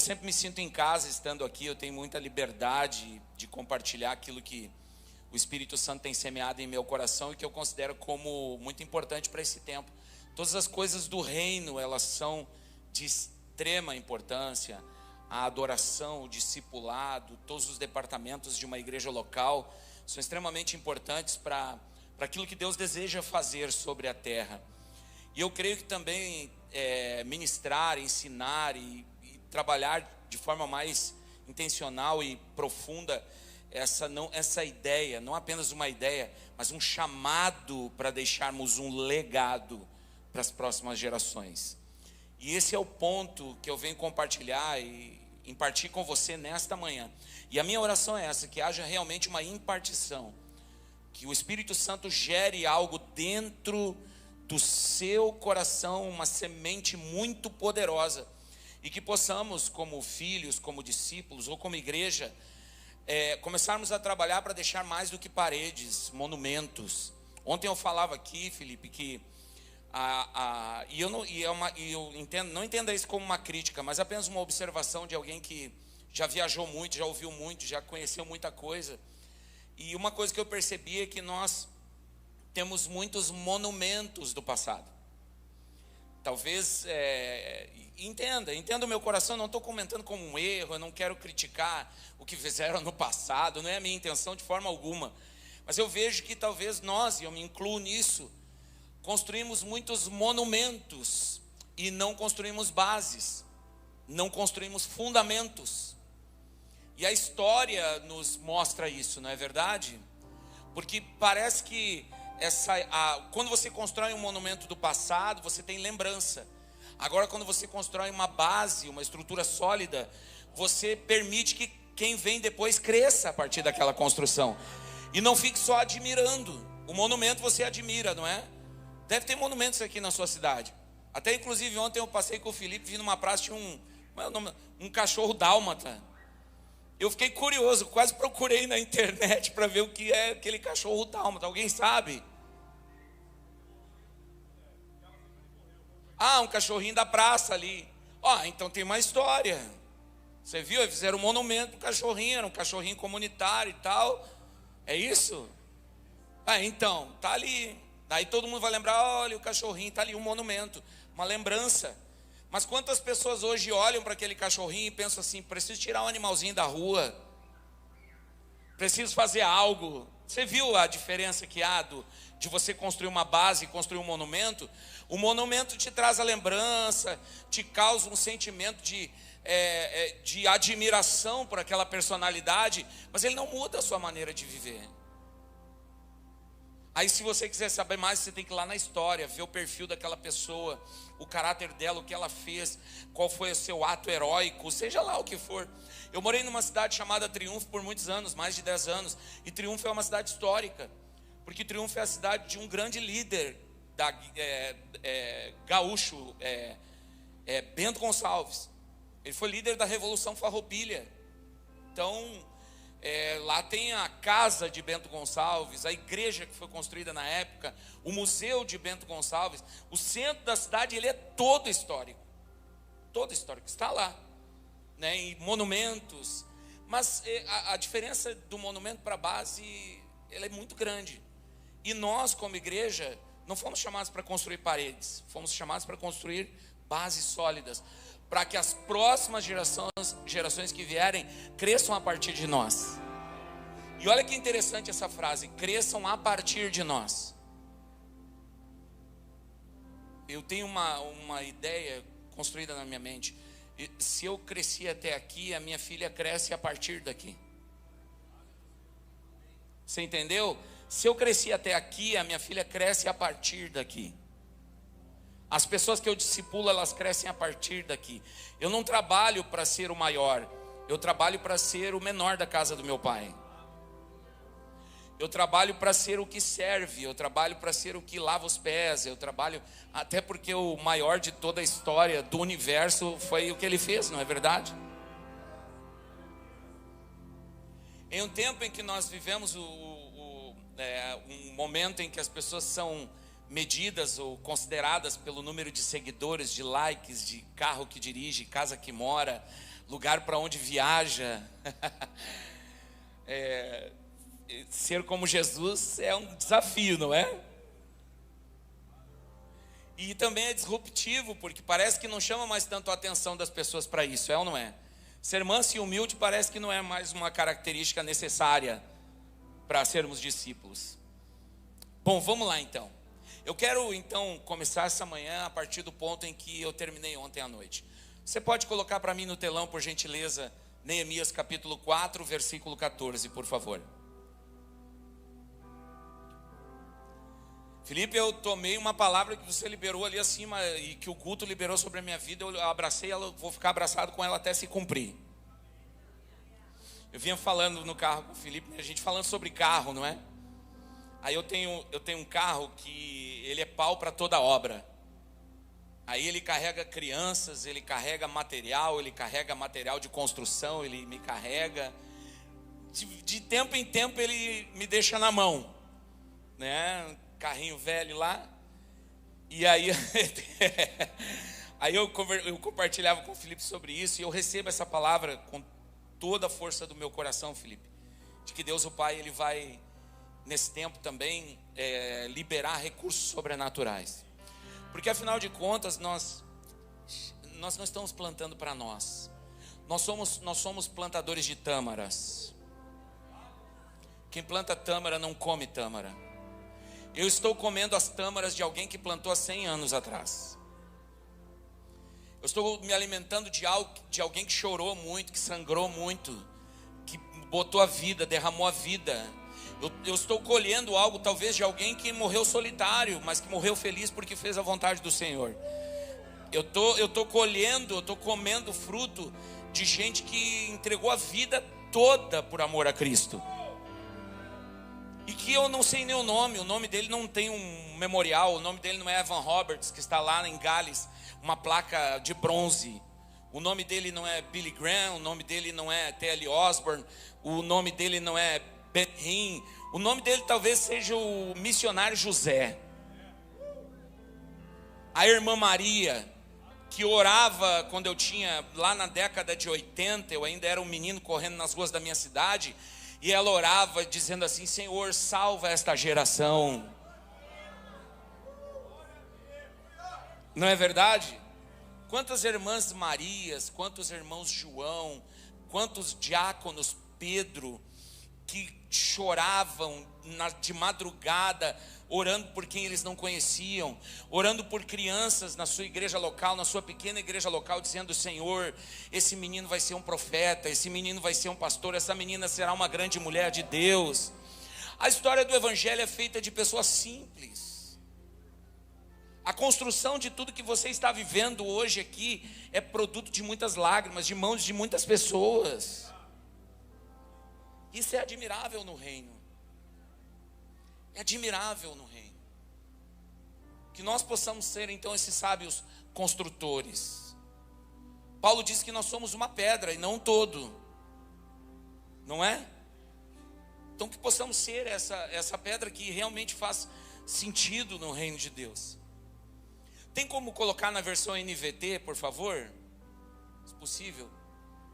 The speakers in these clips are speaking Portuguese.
sempre me sinto em casa estando aqui. Eu tenho muita liberdade de compartilhar aquilo que o Espírito Santo tem semeado em meu coração e que eu considero como muito importante para esse tempo. Todas as coisas do reino, elas são de extrema importância. A adoração, o discipulado, todos os departamentos de uma igreja local são extremamente importantes para aquilo que Deus deseja fazer sobre a terra. E eu creio que também ministrar, ensinar e trabalhar de forma mais intencional e profunda essa ideia, não apenas uma ideia, mas um chamado para deixarmos um legado para as próximas gerações. E esse é o ponto que eu venho compartilhar e impartir com você nesta manhã. E a minha oração é essa, que haja realmente uma impartição, que o Espírito Santo gere algo dentro do seu coração, uma semente muito poderosa, e que possamos, como filhos, como discípulos ou como igreja, começarmos a trabalhar para deixar mais do que paredes, monumentos. Ontem eu falava aqui, Felipe, que eu entendo, não entenda isso como uma crítica, mas apenas uma observação de alguém que já viajou muito, já ouviu muito, já conheceu muita coisa. E uma coisa que eu percebi é que nós temos muitos monumentos do passado. Talvez, entenda o meu coração, não estou comentando como um erro, eu não quero criticar o que fizeram no passado, não é a minha intenção de forma alguma. Mas eu vejo que talvez nós, e eu me incluo nisso, construímos muitos monumentos e não construímos bases, não construímos fundamentos. E a história nos mostra isso, não é verdade? Porque parece que quando você constrói um monumento do passado, você tem lembrança. Agora, quando você constrói uma base, uma estrutura sólida, você permite que quem vem depois cresça a partir daquela construção. E não fique só admirando. O monumento você admira, não é? Deve ter monumentos aqui na sua cidade. Até inclusive ontem eu passei com o Felipe, vi numa praça, tinha um cachorro dálmata. Eu fiquei curioso, quase procurei na internet para ver o que é aquele cachorro dálmata. Alguém sabe? Um cachorrinho da praça ali. Então tem uma história. Você viu? Eles fizeram um monumento para o cachorrinho, era um cachorrinho comunitário e tal. É isso? Então, tá ali. Daí todo mundo vai lembrar, olha o cachorrinho, está ali um monumento, uma lembrança. Mas quantas pessoas hoje olham para aquele cachorrinho e pensam assim, preciso tirar um animalzinho da rua, preciso fazer algo. Você viu a diferença que há de você construir uma base e construir um monumento? O monumento te traz a lembrança, te causa um sentimento de admiração por aquela personalidade, mas ele não muda a sua maneira de viver. Aí se você quiser saber mais, você tem que ir lá na história, ver o perfil daquela pessoa, o caráter dela, o que ela fez, qual foi o seu ato heróico, seja lá o que for. Eu morei numa cidade chamada Triunfo por muitos anos, mais de 10 anos, e Triunfo é uma cidade histórica, porque Triunfo é a cidade de um grande líder gaúcho, Bento Gonçalves. Ele foi líder da Revolução Farroupilha. Então, lá tem a casa de Bento Gonçalves, a igreja que foi construída na época, o museu de Bento Gonçalves. O centro da cidade, ele é todo histórico, está lá, né, em monumentos. Mas a diferença do monumento para a base, ela é muito grande. E nós, como igreja, não fomos chamados para construir paredes, fomos chamados para construir bases sólidas, para que as próximas gerações que vierem cresçam a partir de nós. E olha que interessante essa frase, cresçam a partir de nós. Eu tenho uma ideia construída na minha mente. Se eu cresci até aqui, a minha filha cresce a partir daqui. Você entendeu? Se eu cresci até aqui, a minha filha cresce a partir daqui. As pessoas que eu discipulo, elas crescem a partir daqui. Eu não trabalho para ser o maior, eu trabalho para ser o menor da casa do meu pai. Eu trabalho para ser o que serve, eu trabalho para ser o que lava os pés, eu trabalho, até porque o maior de toda a história do universo foi o que ele fez, não é verdade? Em um tempo em que nós vivemos um momento em que as pessoas são medidas ou consideradas pelo número de seguidores, de likes, de carro que dirige, casa que mora, lugar para onde viaja. Ser como Jesus é um desafio, não é? E também é disruptivo, porque parece que não chama mais tanto a atenção das pessoas para isso, é ou não é? Ser manso e humilde parece que não é mais uma característica necessária para sermos discípulos. Bom, vamos lá então. Eu quero então começar essa manhã a partir do ponto em que eu terminei ontem à noite. Você pode colocar para mim no telão, por gentileza, Neemias capítulo 4, versículo 14, por favor. Felipe, eu tomei uma palavra que você liberou ali acima e que o culto liberou sobre a minha vida, eu abracei ela, vou ficar abraçado com ela até se cumprir. Eu vinha falando no carro com o Felipe, a gente falando sobre carro, não é? Aí eu tenho um carro que ele é pau para toda obra. Aí ele carrega crianças, ele carrega material de construção, ele me carrega. De tempo em tempo ele me deixa na mão, né? Carrinho velho lá. E aí, aí eu compartilhava com o Felipe sobre isso. E eu recebo essa palavra com toda a força do meu coração, Felipe, de que Deus o Pai, Ele vai nesse tempo também liberar recursos sobrenaturais. Porque afinal de contas nós não estamos plantando para nós. Nós somos plantadores de tâmaras. Quem planta tâmara não come tâmara. Eu estou comendo as tâmaras de alguém que plantou há 100 anos atrás. Eu estou me alimentando de alguém que chorou muito, que sangrou muito, que botou a vida, derramou a vida. Eu estou colhendo algo talvez de alguém que morreu solitário, mas que morreu feliz porque fez a vontade do Senhor. Eu estou colhendo, eu estou comendo fruto de gente que entregou a vida toda por amor a Cristo. E que eu não sei nem o nome dele não tem um memorial, o nome dele não é Evan Roberts, que está lá em Gales, uma placa de bronze. O nome dele não é Billy Graham, o nome dele não é T.L. Osborne, o nome dele não é Ben Hinn, o nome dele talvez seja o missionário José. A irmã Maria, que orava quando eu tinha, lá na década de 80, eu ainda era um menino correndo nas ruas da minha cidade, e ela orava dizendo assim: Senhor, salva esta geração. Não é verdade? Quantas irmãs Marias, quantos irmãos João, quantos diáconos Pedro, que choravam de madrugada, orando por quem eles não conheciam, orando por crianças na sua igreja local, na sua pequena igreja local, dizendo: Senhor, esse menino vai ser um profeta, esse menino vai ser um pastor, essa menina será uma grande mulher de Deus. A história do evangelho é feita de pessoas simples. A construção de tudo que você está vivendo hoje aqui é produto de muitas lágrimas, de mãos de muitas pessoas. Isso é admirável no reino. É admirável no reino. Que nós possamos ser então esses sábios construtores. Paulo diz que nós somos uma pedra e não um todo. Não é? Então que possamos ser essa pedra que realmente faz sentido no reino de Deus. Tem como colocar na versão NVT, por favor? Se possível.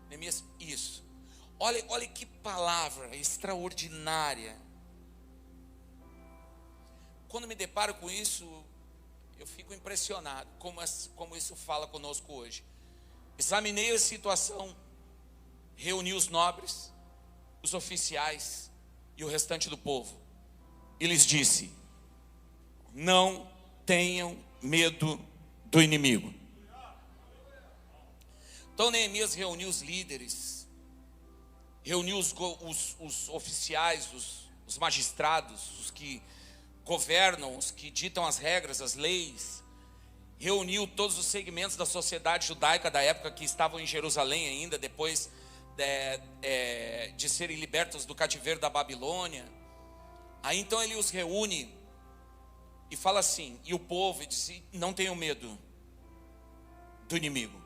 Neemias, isso. Olha que palavra extraordinária. Quando me deparo com isso, eu fico impressionado como isso fala conosco hoje. Examinei a situação, reuni os nobres, os oficiais e o restante do povo, e lhes disse: não tenham medo do inimigo. Então Neemias reuniu os líderes, reuniu os oficiais, os magistrados, os que governam, os que ditam as regras, as leis. Reuniu todos os segmentos da sociedade judaica da época que estavam em Jerusalém ainda, depois de serem libertos do cativeiro da Babilônia. Aí então ele os reúne e fala assim, e o povo diz: não tenham medo do inimigo.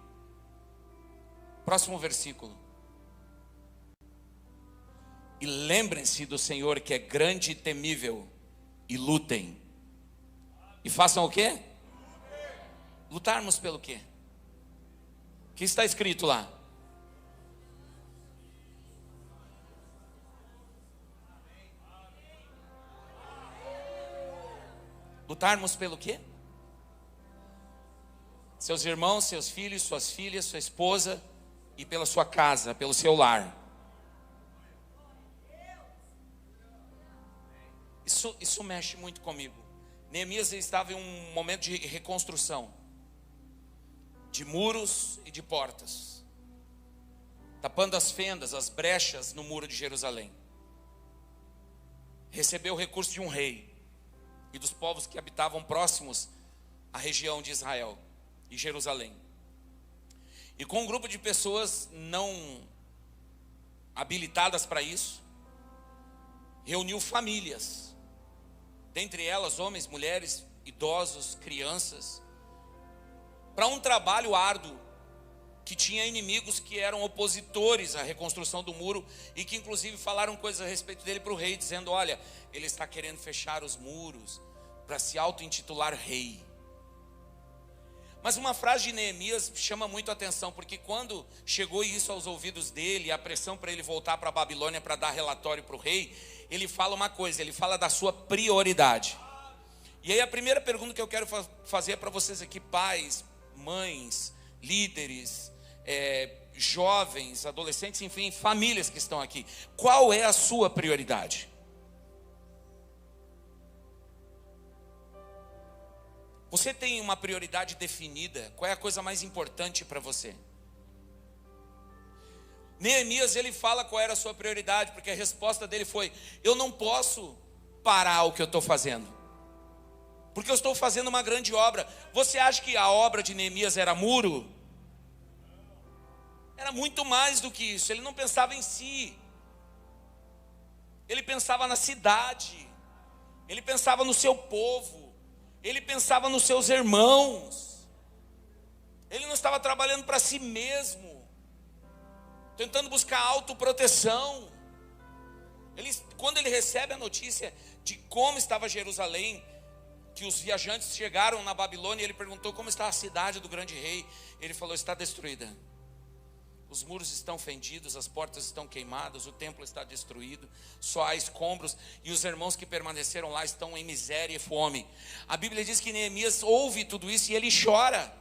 Próximo versículo. E lembrem-se do Senhor, que é grande e temível, e lutem. E façam o quê? Lutarmos pelo quê? O que está escrito lá? Lutarmos pelo quê? Seus irmãos, seus filhos, suas filhas, sua esposa e pela sua casa, pelo seu lar. Isso mexe muito comigo. Neemias estava em um momento de reconstrução, de muros e de portas, tapando as fendas, as brechas no muro de Jerusalém. Recebeu o recurso de um rei e dos povos que habitavam próximos à região de Israel e Jerusalém. E com um grupo de pessoas não habilitadas para isso, reuniu famílias, dentre elas homens, mulheres, idosos, crianças, para um trabalho árduo que tinha inimigos que eram opositores à reconstrução do muro e que inclusive falaram coisas a respeito dele para o rei, dizendo: olha, ele está querendo fechar os muros para se auto-intitular rei. Mas uma frase de Neemias chama muito a atenção, porque quando chegou isso aos ouvidos dele, a pressão para ele voltar para a Babilônia para dar relatório para o rei, ele fala uma coisa, ele fala da sua prioridade. E aí a primeira pergunta que eu quero fazer para vocês aqui, pais, mães, líderes, jovens, adolescentes, enfim, famílias que estão aqui: qual é a sua prioridade? Você tem uma prioridade definida? Qual é a coisa mais importante para você? Neemias, ele fala qual era a sua prioridade, porque a resposta dele foi: eu não posso parar o que eu estou fazendo, porque eu estou fazendo uma grande obra. Você acha que a obra de Neemias era muro? Era muito mais do que isso. Ele não pensava em si, ele pensava na cidade, ele pensava no seu povo, ele pensava nos seus irmãos. Ele não estava trabalhando para si mesmo, tentando buscar autoproteção. Quando ele recebe a notícia de como estava Jerusalém, que os viajantes chegaram na Babilônia, ele perguntou como está a cidade do grande rei. Ele falou: está destruída. Os muros estão fendidos, as portas estão queimadas, o templo está destruído, só há escombros, e os irmãos que permaneceram lá estão em miséria e fome. A Bíblia diz que Neemias ouve tudo isso e ele chora,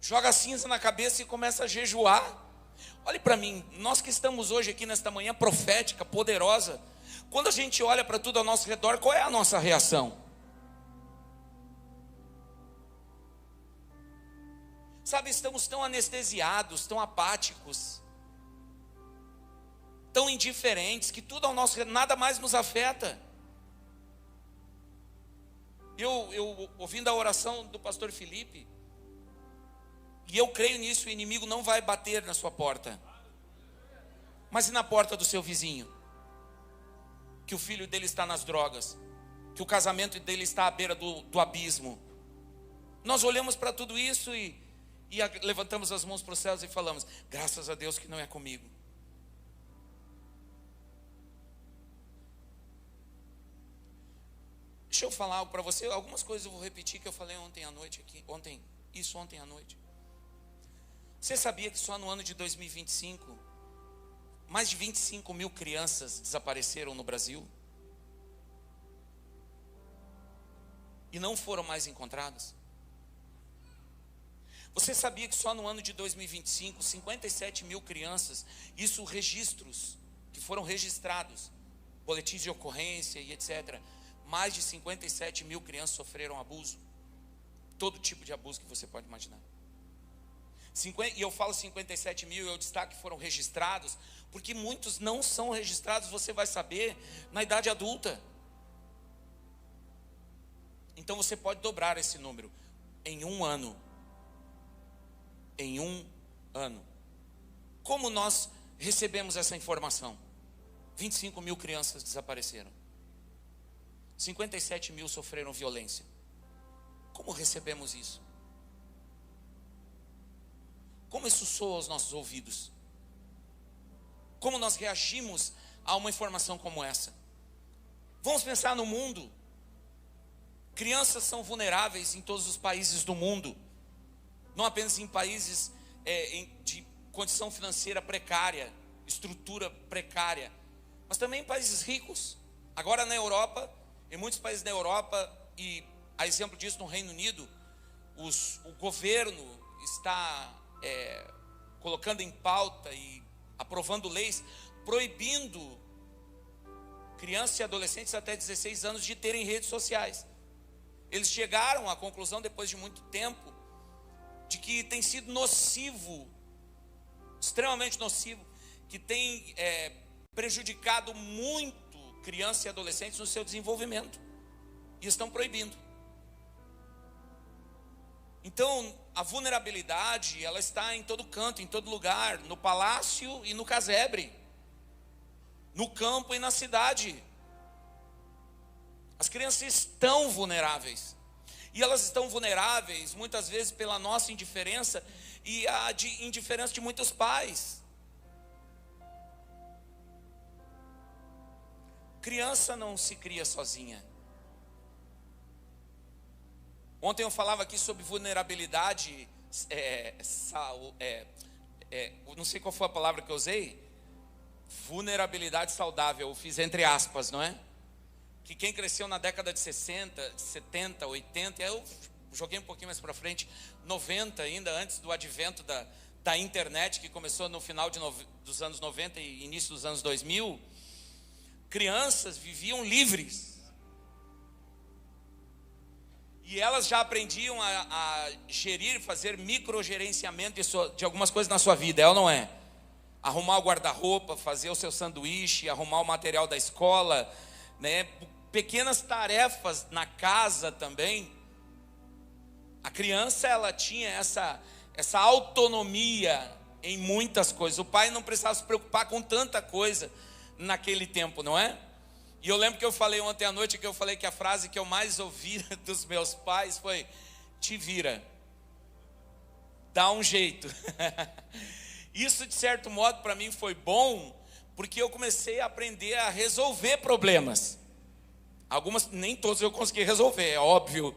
joga cinza na cabeça e começa a jejuar. Olhe para mim, nós que estamos hoje aqui nesta manhã profética, poderosa, quando a gente olha para tudo ao nosso redor, qual é a nossa reação? Sabe, estamos tão anestesiados, tão apáticos, tão indiferentes, que tudo ao nosso redor, nada mais nos afeta. Eu ouvindo a oração do pastor Felipe, e eu creio nisso, o inimigo não vai bater na sua porta, mas e na porta do seu vizinho? Que o filho dele está nas drogas, que o casamento dele está à beira do abismo. Nós olhamos para tudo isso e levantamos as mãos para os céus e falamos: graças a Deus que não é comigo. Deixa eu falar algo para você. Algumas coisas eu vou repetir que eu falei ontem à noite aqui. Ontem à noite. Você sabia que só no ano de 2025 mais de 25 mil crianças desapareceram no Brasil e não foram mais encontradas? Você sabia que só no ano de 2025, 57 mil crianças, isso registros que foram registrados, boletins de ocorrência e etc. Mais de 57 mil crianças sofreram abuso, todo tipo de abuso que você pode imaginar. E eu falo 57 mil, eu destaco que foram registrados, porque muitos não são registrados, você vai saber, na idade adulta. Então você pode dobrar esse número em um ano. Em um ano. Como nós recebemos essa informação? 25 mil crianças desapareceram, 57 mil sofreram violência. Como recebemos isso? Como isso soa aos nossos ouvidos? Como nós reagimos a uma informação como essa? Vamos pensar no mundo. Crianças são vulneráveis em todos os países do mundo, não apenas em países de condição financeira precária, estrutura precária, mas também em países ricos. Agora na Europa, Em muitos países da Europa, e a exemplo disso no Reino Unido, o governo está colocando em pauta e aprovando leis proibindo crianças e adolescentes até 16 anos de terem redes sociais. Eles chegaram à conclusão, depois de muito tempo, de que tem sido nocivo, extremamente nocivo, que tem prejudicado muito crianças e adolescentes no seu desenvolvimento, e estão proibindo. Então, a vulnerabilidade, ela está em todo canto, em todo lugar, no palácio e no casebre, no campo e na cidade. As crianças estão vulneráveis, e elas estão vulneráveis muitas vezes pela nossa indiferença e a indiferença de muitos pais. Criança não se cria sozinha. Ontem eu falava aqui sobre vulnerabilidade, não sei qual foi a palavra que eu usei, vulnerabilidade saudável, eu fiz entre aspas, não é? Que quem cresceu na década de 60, 70, 80, eu joguei um pouquinho mais para frente, 90 ainda, antes do advento da internet, que começou no final dos anos 90 e início dos anos 2000, crianças viviam livres. E elas já aprendiam a gerir, fazer microgerenciamento de algumas coisas na sua vida, é ou não é? Arrumar o guarda-roupa, fazer o seu sanduíche, arrumar o material da escola, né? Pequenas tarefas na casa também. A criança, ela tinha essa autonomia em muitas coisas. O pai não precisava se preocupar com tanta coisa naquele tempo, não é? E eu lembro que eu falei ontem à noite, que eu falei que a frase que eu mais ouvi dos meus pais foi: te vira, dá um jeito. Isso, de certo modo, para mim foi bom, porque eu comecei a aprender a resolver problemas. Algumas, nem todos eu consegui resolver, é óbvio,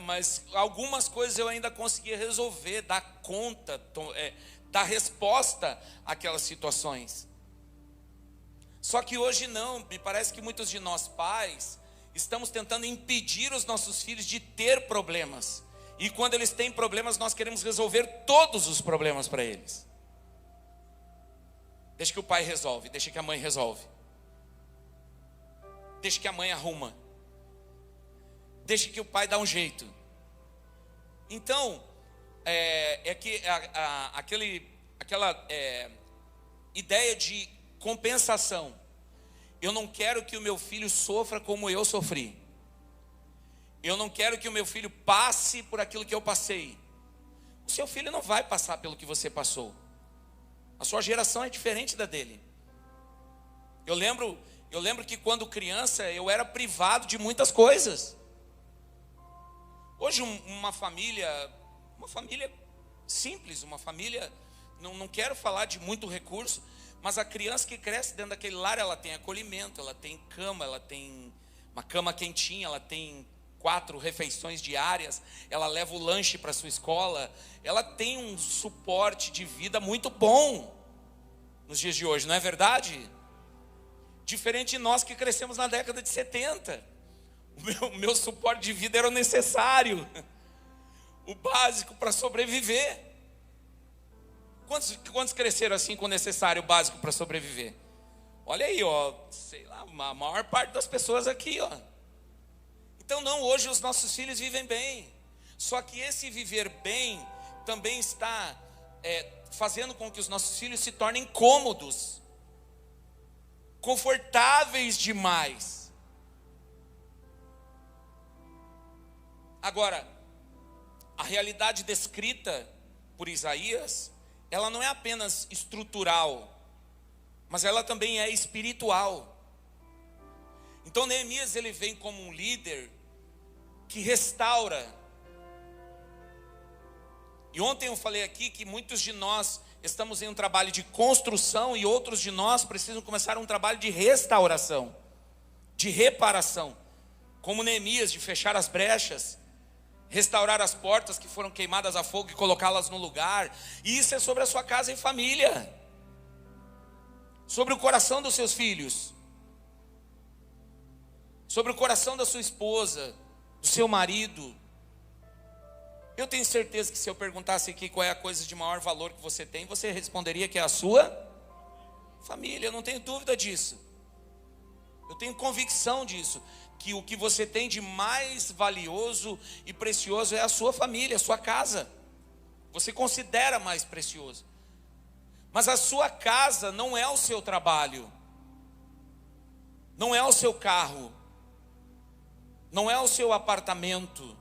mas algumas coisas eu ainda consegui resolver, dar conta, dar resposta àquelas situações. Só que hoje não, me parece que muitos de nós pais estamos tentando impedir os nossos filhos de ter problemas. E quando eles têm problemas, nós queremos resolver todos os problemas para eles. Deixa que o pai resolve, deixa que a mãe resolve. Deixa que a mãe arruma. Deixa que o pai dá um jeito. Então, aquela ideia de compensação. Eu não quero que o meu filho sofra como eu sofri. Eu não quero que o meu filho passe por aquilo que eu passei. O seu filho não vai passar pelo que você passou. A sua geração é diferente da dele. Eu lembro que quando criança eu era privado de muitas coisas. Hoje uma família simples, uma família, não quero falar de muito recurso, mas a criança que cresce dentro daquele lar, ela tem acolhimento, ela tem cama, ela tem uma cama quentinha, ela tem 4 refeições diárias, ela leva o lanche para a sua escola, ela tem um suporte de vida muito bom nos dias de hoje, não é verdade? Diferente de nós que crescemos na década de 70, o meu suporte de vida era o necessário, o básico para sobreviver. Quantos cresceram assim com o necessário, o básico para sobreviver? Olha aí, ó, sei lá, a maior parte das pessoas aqui, ó. Então não, hoje os nossos filhos vivem bem. Só que esse viver bem também está fazendo com que os nossos filhos se tornem cômodos, confortáveis demais. Agora, a realidade descrita por Isaías, ela não é apenas estrutural, mas ela também é espiritual. Então Neemias, ele vem como um líder que restaura. E ontem eu falei aqui que muitos de nós estamos em um trabalho de construção e outros de nós precisam começar um trabalho de restauração, de reparação, como Neemias, de fechar as brechas, restaurar as portas que foram queimadas a fogo e colocá-las no lugar. E isso é sobre a sua casa e família, sobre o coração dos seus filhos, sobre o coração da sua esposa, do seu marido. Eu tenho certeza que se eu perguntasse aqui qual é a coisa de maior valor que você tem, você responderia que é a sua família. Eu não tenho dúvida disso. Eu tenho convicção disso, que o que você tem de mais valioso e precioso é a sua família, a sua casa. Você considera mais precioso. Mas a sua casa não é o seu trabalho, não é o seu carro, não é o seu apartamento.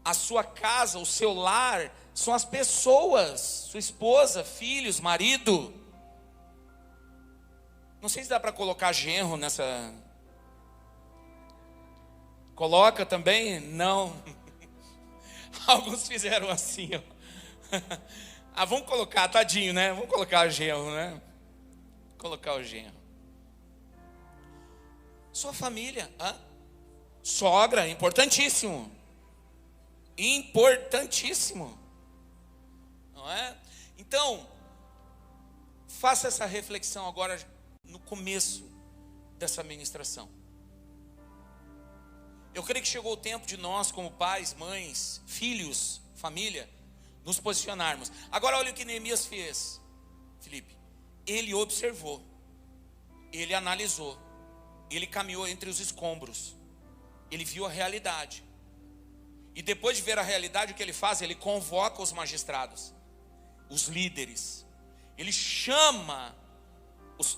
A sua casa, o seu lar, são as pessoas, sua esposa, filhos, marido. Não sei se dá para colocar genro nessa. Coloca também? Não. Alguns fizeram assim, ó. Ah, vamos colocar, tadinho, né? Vamos colocar o genro, né? Colocar o genro. Sua família, sogra, importantíssimo. Importantíssimo. Não é? Então, faça essa reflexão agora no começo dessa ministração. Eu creio que chegou o tempo de nós, como pais, mães, filhos, família, nos posicionarmos. Agora olha o que Neemias fez, Felipe. Ele observou, ele analisou, ele caminhou entre os escombros, ele viu a realidade. E depois de ver a realidade, o que ele faz? Ele convoca os magistrados, os líderes. Ele chama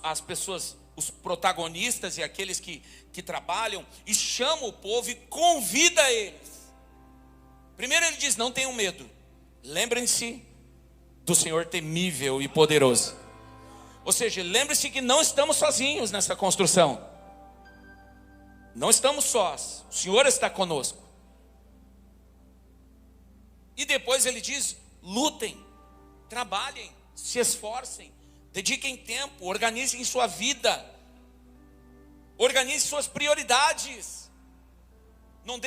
as pessoas, os protagonistas e aqueles que trabalham, e chama o povo e convida eles. Primeiro ele diz: não tenham medo, lembrem-se do Senhor temível e poderoso. Ou seja, lembre-se que não estamos sozinhos nessa construção. Não estamos sós, o Senhor está conosco. E depois ele diz: lutem, trabalhem, se esforcem, dediquem tempo, organizem sua vida, organize suas prioridades. Não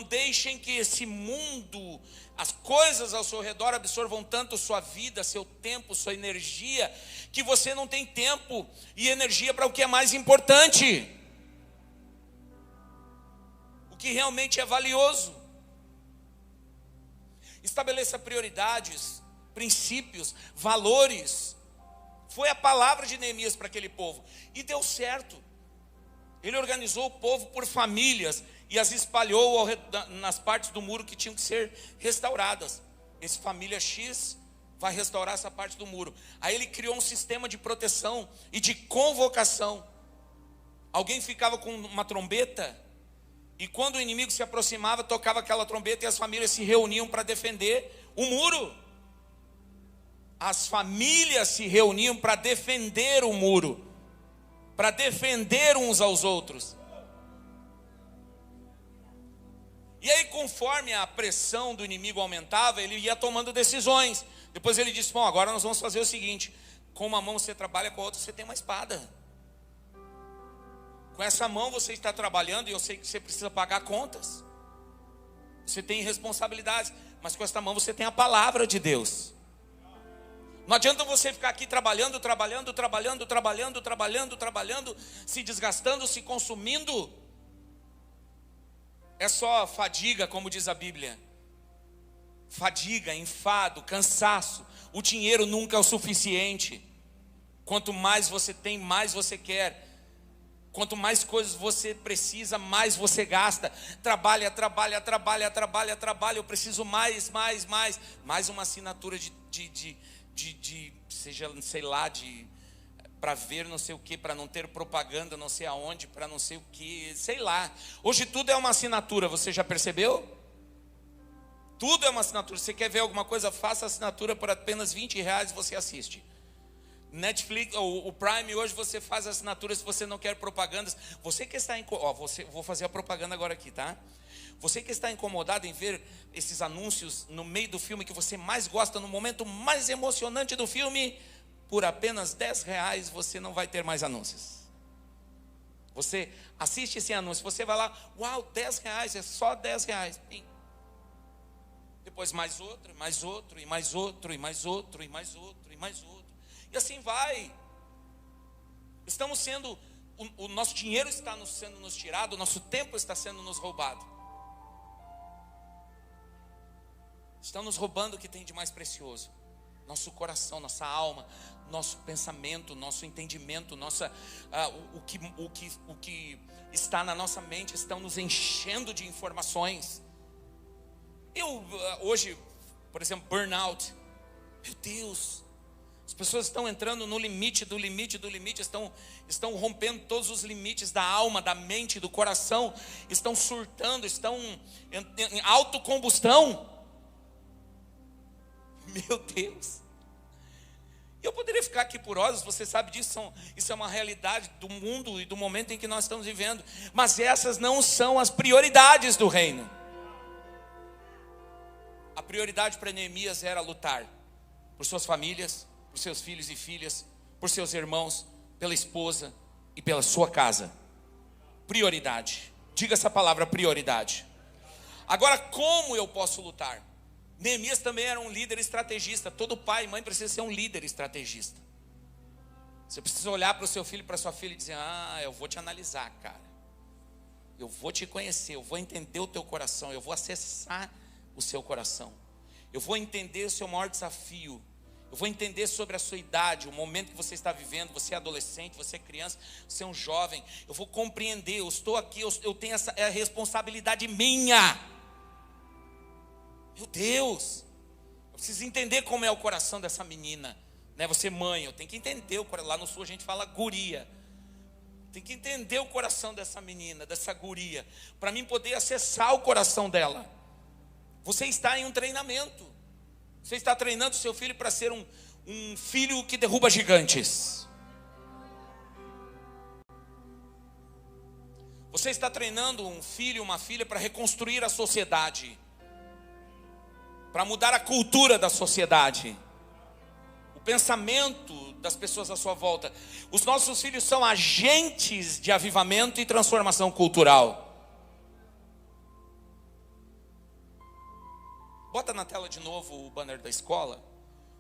deixem que esse mundo, as coisas ao seu redor absorvam tanto sua vida, seu tempo, sua energia, que você não tem tempo e energia para o que é mais importante, o que realmente é valioso. Estabeleça prioridades, princípios, valores. Foi a palavra de Neemias para aquele povo, e deu certo. Ele organizou o povo por famílias e as espalhou nas partes do muro que tinham que ser restauradas. Esse família X vai restaurar essa parte do muro. Aí ele criou um sistema de proteção e de convocação. Alguém ficava com uma trombeta, e quando o inimigo se aproximava, tocava aquela trombeta e as famílias se reuniam para defender o muro. As famílias se reuniam para defender o muro, para defender uns aos outros. E aí, conforme a pressão do inimigo aumentava, ele ia tomando decisões. Depois ele disse: bom, agora nós vamos fazer o seguinte: com uma mão você trabalha, com a outra você tem uma espada. Com essa mão você está trabalhando, e eu sei que você precisa pagar contas, você tem responsabilidades, mas com esta mão você tem a palavra de Deus. Não adianta você ficar aqui trabalhando, se desgastando, se consumindo. É só fadiga, como diz a Bíblia. Fadiga, enfado, cansaço. O dinheiro nunca é o suficiente. Quanto mais você tem, mais você quer. Quanto mais coisas você precisa, mais você gasta. Trabalha. Eu preciso mais uma assinatura seja, sei lá, para ver não sei o que, para não ter propaganda não sei aonde, para não sei o que, sei lá. Hoje tudo é uma assinatura, você já percebeu? Tudo é uma assinatura. Você quer ver alguma coisa, faça assinatura por apenas R$20 você assiste. Netflix, o Prime, hoje você faz assinatura se você não quer propagandas. Você que está vou fazer a propaganda agora aqui, tá? Você que está incomodado em ver esses anúncios no meio do filme que você mais gosta, no momento mais emocionante do filme, por apenas R$10 você não vai ter mais anúncios. Você assiste esse anúncio, você vai lá, uau, R$10, é só R$10. Depois mais outro, mais outro, e mais outro, e mais outro, e mais outro, e mais outro. E assim vai. Estamos sendo o nosso dinheiro está sendo nos tirado, o nosso tempo está sendo nos roubado. Estão nos roubando o que tem de mais precioso. Nosso coração, nossa alma, nosso pensamento, nosso entendimento, o que está na nossa mente, estão nos enchendo de informações. Hoje, por exemplo, burnout. Meu Deus, as pessoas estão entrando no limite do limite do limite, estão rompendo todos os limites da alma, da mente, do coração, estão surtando, estão em autocombustão. Meu Deus. Eu poderia ficar aqui por horas, você sabe disso, isso é uma realidade do mundo e do momento em que nós estamos vivendo. Mas essas não são as prioridades do reino. A prioridade para Neemias era lutar por suas famílias, por seus filhos e filhas, por seus irmãos, pela esposa e pela sua casa. Prioridade. Diga essa palavra, prioridade. Agora, como eu posso lutar? Neemias também era um líder estrategista. Todo pai e mãe precisa ser um líder estrategista. Você precisa olhar para o seu filho e para a sua filha e dizer: eu vou te analisar, cara. Eu vou te conhecer, eu vou entender o teu coração, eu vou acessar o seu coração. Eu vou entender o seu maior desafio. Eu vou entender sobre a sua idade, o momento que você está vivendo. Você é adolescente, você é criança, você é um jovem. Eu vou compreender, eu estou aqui, eu tenho essa responsabilidade minha. Meu Deus, eu preciso entender como é o coração dessa menina, né? Você mãe, eu tenho que entender, lá no sul a gente fala guria. Tem que entender o coração dessa menina, dessa guria, para mim poder acessar o coração dela. Você está em um treinamento. Você está treinando seu filho para ser um filho que derruba gigantes. Você está treinando um filho, uma filha para reconstruir a sociedade, para mudar a cultura da sociedade, o pensamento das pessoas à sua volta. Os nossos filhos são agentes de avivamento e transformação cultural. Bota na tela de novo o banner da escola.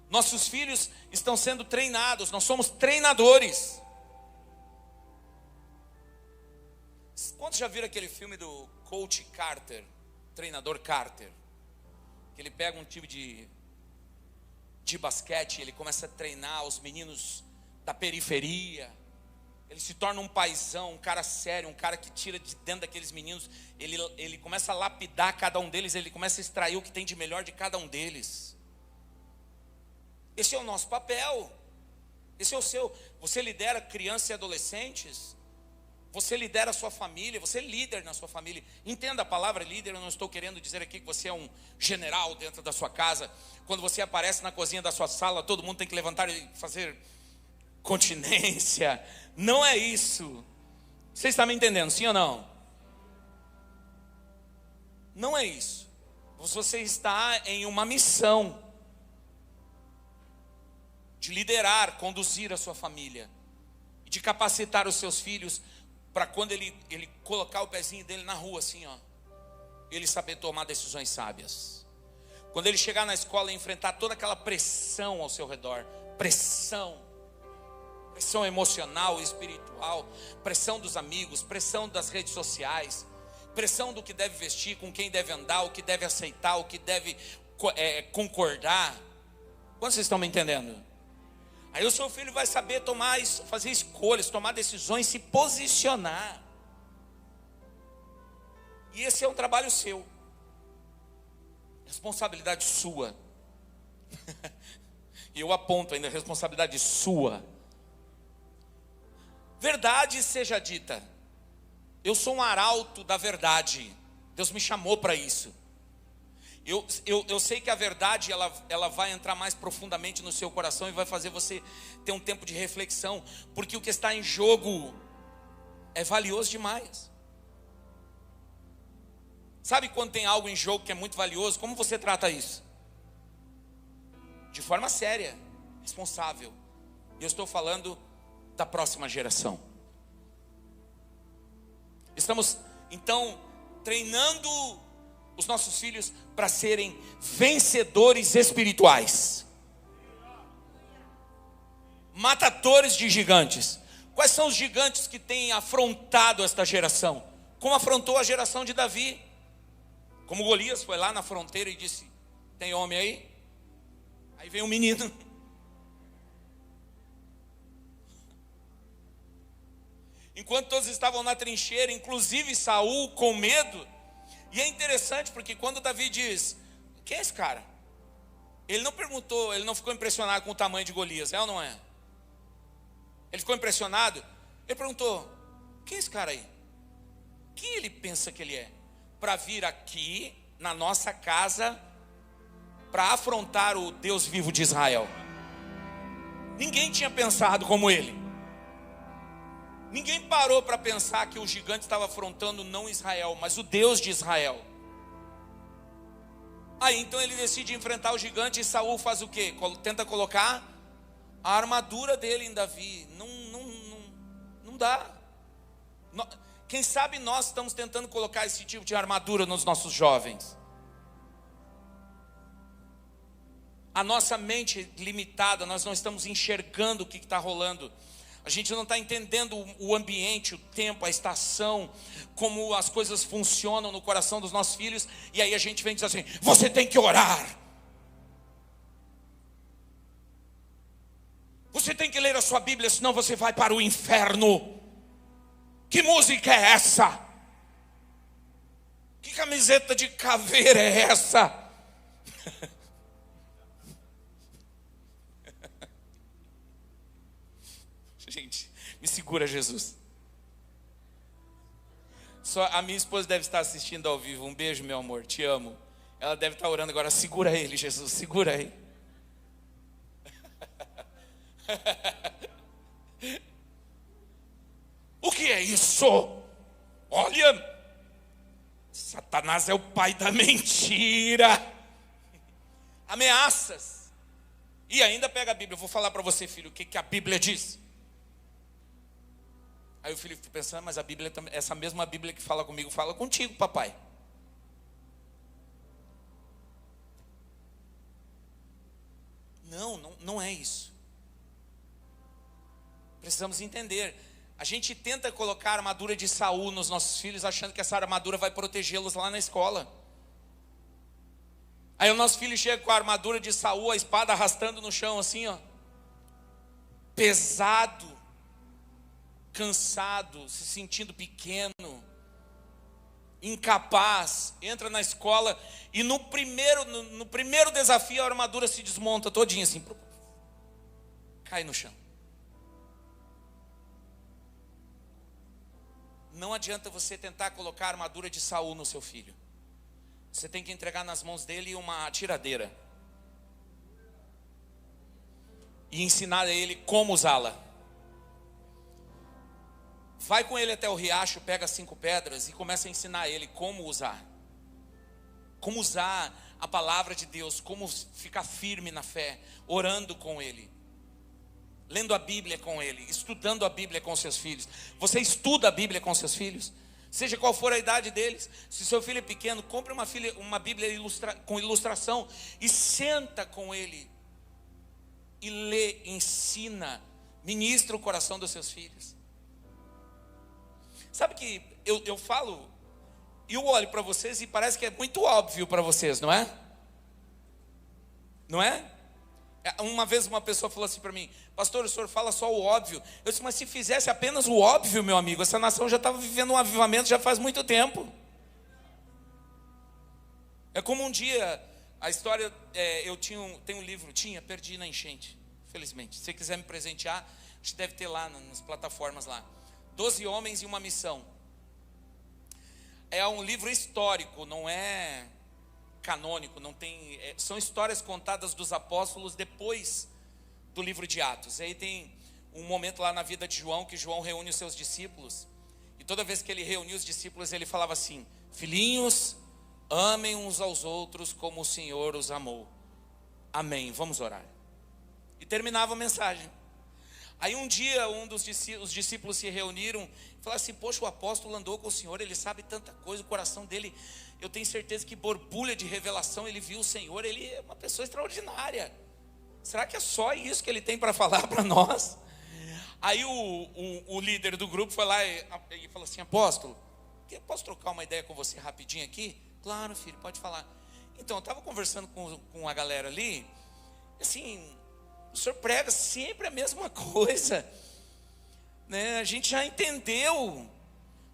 Nossos filhos estão sendo treinados, nós somos treinadores. Quantos já viram aquele filme do Coach Carter, treinador Carter? Que ele pega um time de basquete, ele começa a treinar os meninos da periferia. Ele se torna um paizão, um cara sério, um cara que tira de dentro daqueles meninos. Ele começa a lapidar cada um deles, ele começa a extrair o que tem de melhor de cada um deles. Esse é o nosso papel. Esse é o seu. Você lidera crianças e adolescentes. Você lidera a sua família, você é líder na sua família. Entenda a palavra líder, eu não estou querendo dizer aqui que você é um general dentro da sua casa. Quando você aparece na cozinha da sua sala, todo mundo tem que levantar e fazer continência. Não é isso. Você está me entendendo, sim ou não? Não é isso. Você está em uma missão de liderar, conduzir a sua família, e de capacitar os seus filhos para quando ele colocar o pezinho dele na rua assim, ele saber tomar decisões sábias. Quando ele chegar na escola e enfrentar toda aquela pressão ao seu redor, pressão emocional, espiritual, pressão dos amigos, pressão das redes sociais, pressão do que deve vestir, com quem deve andar, o que deve aceitar, o que deve concordar. Quantos vocês estão me entendendo? Aí o seu filho vai saber fazer escolhas, tomar decisões, se posicionar. E esse é um trabalho seu, responsabilidade sua. E eu aponto ainda, responsabilidade sua. Verdade seja dita. Eu sou um arauto da verdade. Deus me chamou para isso. Eu sei que a verdade ela vai entrar mais profundamente no seu coração e vai fazer você ter um tempo de reflexão, porque o que está em jogo é valioso demais. Sabe quando tem algo em jogo que é muito valioso? Como você trata isso? De forma séria, responsável. Eu estou falando da próxima geração. Estamos então treinando os nossos filhos para serem vencedores espirituais, matadores de gigantes. Quais são os gigantes que têm afrontado esta geração? Como afrontou a geração de Davi? Como Golias foi lá na fronteira e disse: tem homem aí? Aí vem um menino. Enquanto todos estavam na trincheira, inclusive Saul com medo. E é interessante porque quando Davi diz: quem é esse cara? Ele não perguntou, ele não ficou impressionado com o tamanho de Golias, é ou não é? Ele ficou impressionado. Ele perguntou: quem é esse cara aí? Quem ele pensa que ele é? Para vir aqui na nossa casa para afrontar o Deus vivo de Israel. Ninguém tinha pensado como ele. Ninguém parou para pensar que o gigante estava afrontando não Israel, mas o Deus de Israel. Aí então ele decide enfrentar o gigante e Saul faz o quê? Tenta colocar a armadura dele em Davi. Não dá. Quem sabe nós estamos tentando colocar esse tipo de armadura nos nossos jovens. A nossa mente limitada, nós não estamos enxergando o que está rolando. A gente não está entendendo o ambiente, o tempo, a estação, como as coisas funcionam no coração dos nossos filhos. E aí a gente vem dizer assim: você tem que orar. Você tem que ler a sua Bíblia, senão você vai para o inferno. Que música é essa? Que camiseta de caveira é essa? Gente, me segura, Jesus. Só a minha esposa deve estar assistindo ao vivo. Um beijo, meu amor, te amo. Ela deve estar orando agora: segura ele, Jesus, segura ele. O que é isso? Olha, Satanás é o pai da mentira. Ameaças. E ainda pega a Bíblia. Eu vou falar para você, filho, o que a Bíblia diz. Aí o filho fica pensando: mas a Bíblia, essa mesma Bíblia que fala comigo, fala contigo, papai. Não é isso. Precisamos entender. A gente tenta colocar a armadura de Saul nos nossos filhos, achando que essa armadura vai protegê-los lá na escola. Aí o nosso filho chega com a armadura de Saul, a espada arrastando no chão assim, ó, pesado, cansado, se sentindo pequeno, incapaz. Entra na escola e no primeiro desafio a armadura se desmonta todinha assim, cai no chão. Não adianta você tentar colocar a armadura de Saul no seu filho. Você tem que entregar nas mãos dele uma tiradeira e ensinar a ele como usá-la. Vai com ele até o riacho, pega 5 pedras e começa a ensinar a ele como usar. Como usar a palavra de Deus, como ficar firme na fé, orando com ele, lendo a Bíblia com ele, estudando a Bíblia com seus filhos. Você estuda a Bíblia com seus filhos? Seja qual for a idade deles. Se seu filho é pequeno, compre uma Bíblia com ilustração e senta com ele e lê, ensina, ministra o coração dos seus filhos. Sabe que eu falo, eu olho para vocês e parece que é muito óbvio para vocês, não é? Não é? Uma vez uma pessoa falou assim para mim: pastor, o senhor fala só o óbvio. Eu disse: mas se fizesse apenas o óbvio, meu amigo, essa nação já estava vivendo um avivamento já faz muito tempo. É como um dia, a história, tenho um livro, perdi na enchente, felizmente. Se você quiser me presentear, acho que deve ter lá nas plataformas lá. 12 homens e uma missão. É um livro histórico, não é canônico, não tem, são histórias contadas dos apóstolos depois do livro de Atos. Aí tem um momento lá na vida de João, que João reúne os seus discípulos, e toda vez que ele reunia os discípulos, ele falava assim: filhinhos, amem uns aos outros como o Senhor os amou. Amém, vamos orar. E terminava a mensagem. Aí um dia os discípulos se reuniram e falaram assim: poxa, o apóstolo andou com o Senhor, ele sabe tanta coisa, o coração dele, eu tenho certeza que borbulha de revelação, ele viu o Senhor, ele é uma pessoa extraordinária. Será que é só isso que ele tem para falar para nós? Aí o líder do grupo foi lá e falou assim: apóstolo, posso trocar uma ideia com você rapidinho aqui? Claro, filho, pode falar. Então, eu estava conversando com a galera ali, assim, o senhor prega sempre a mesma coisa, né? A gente já entendeu.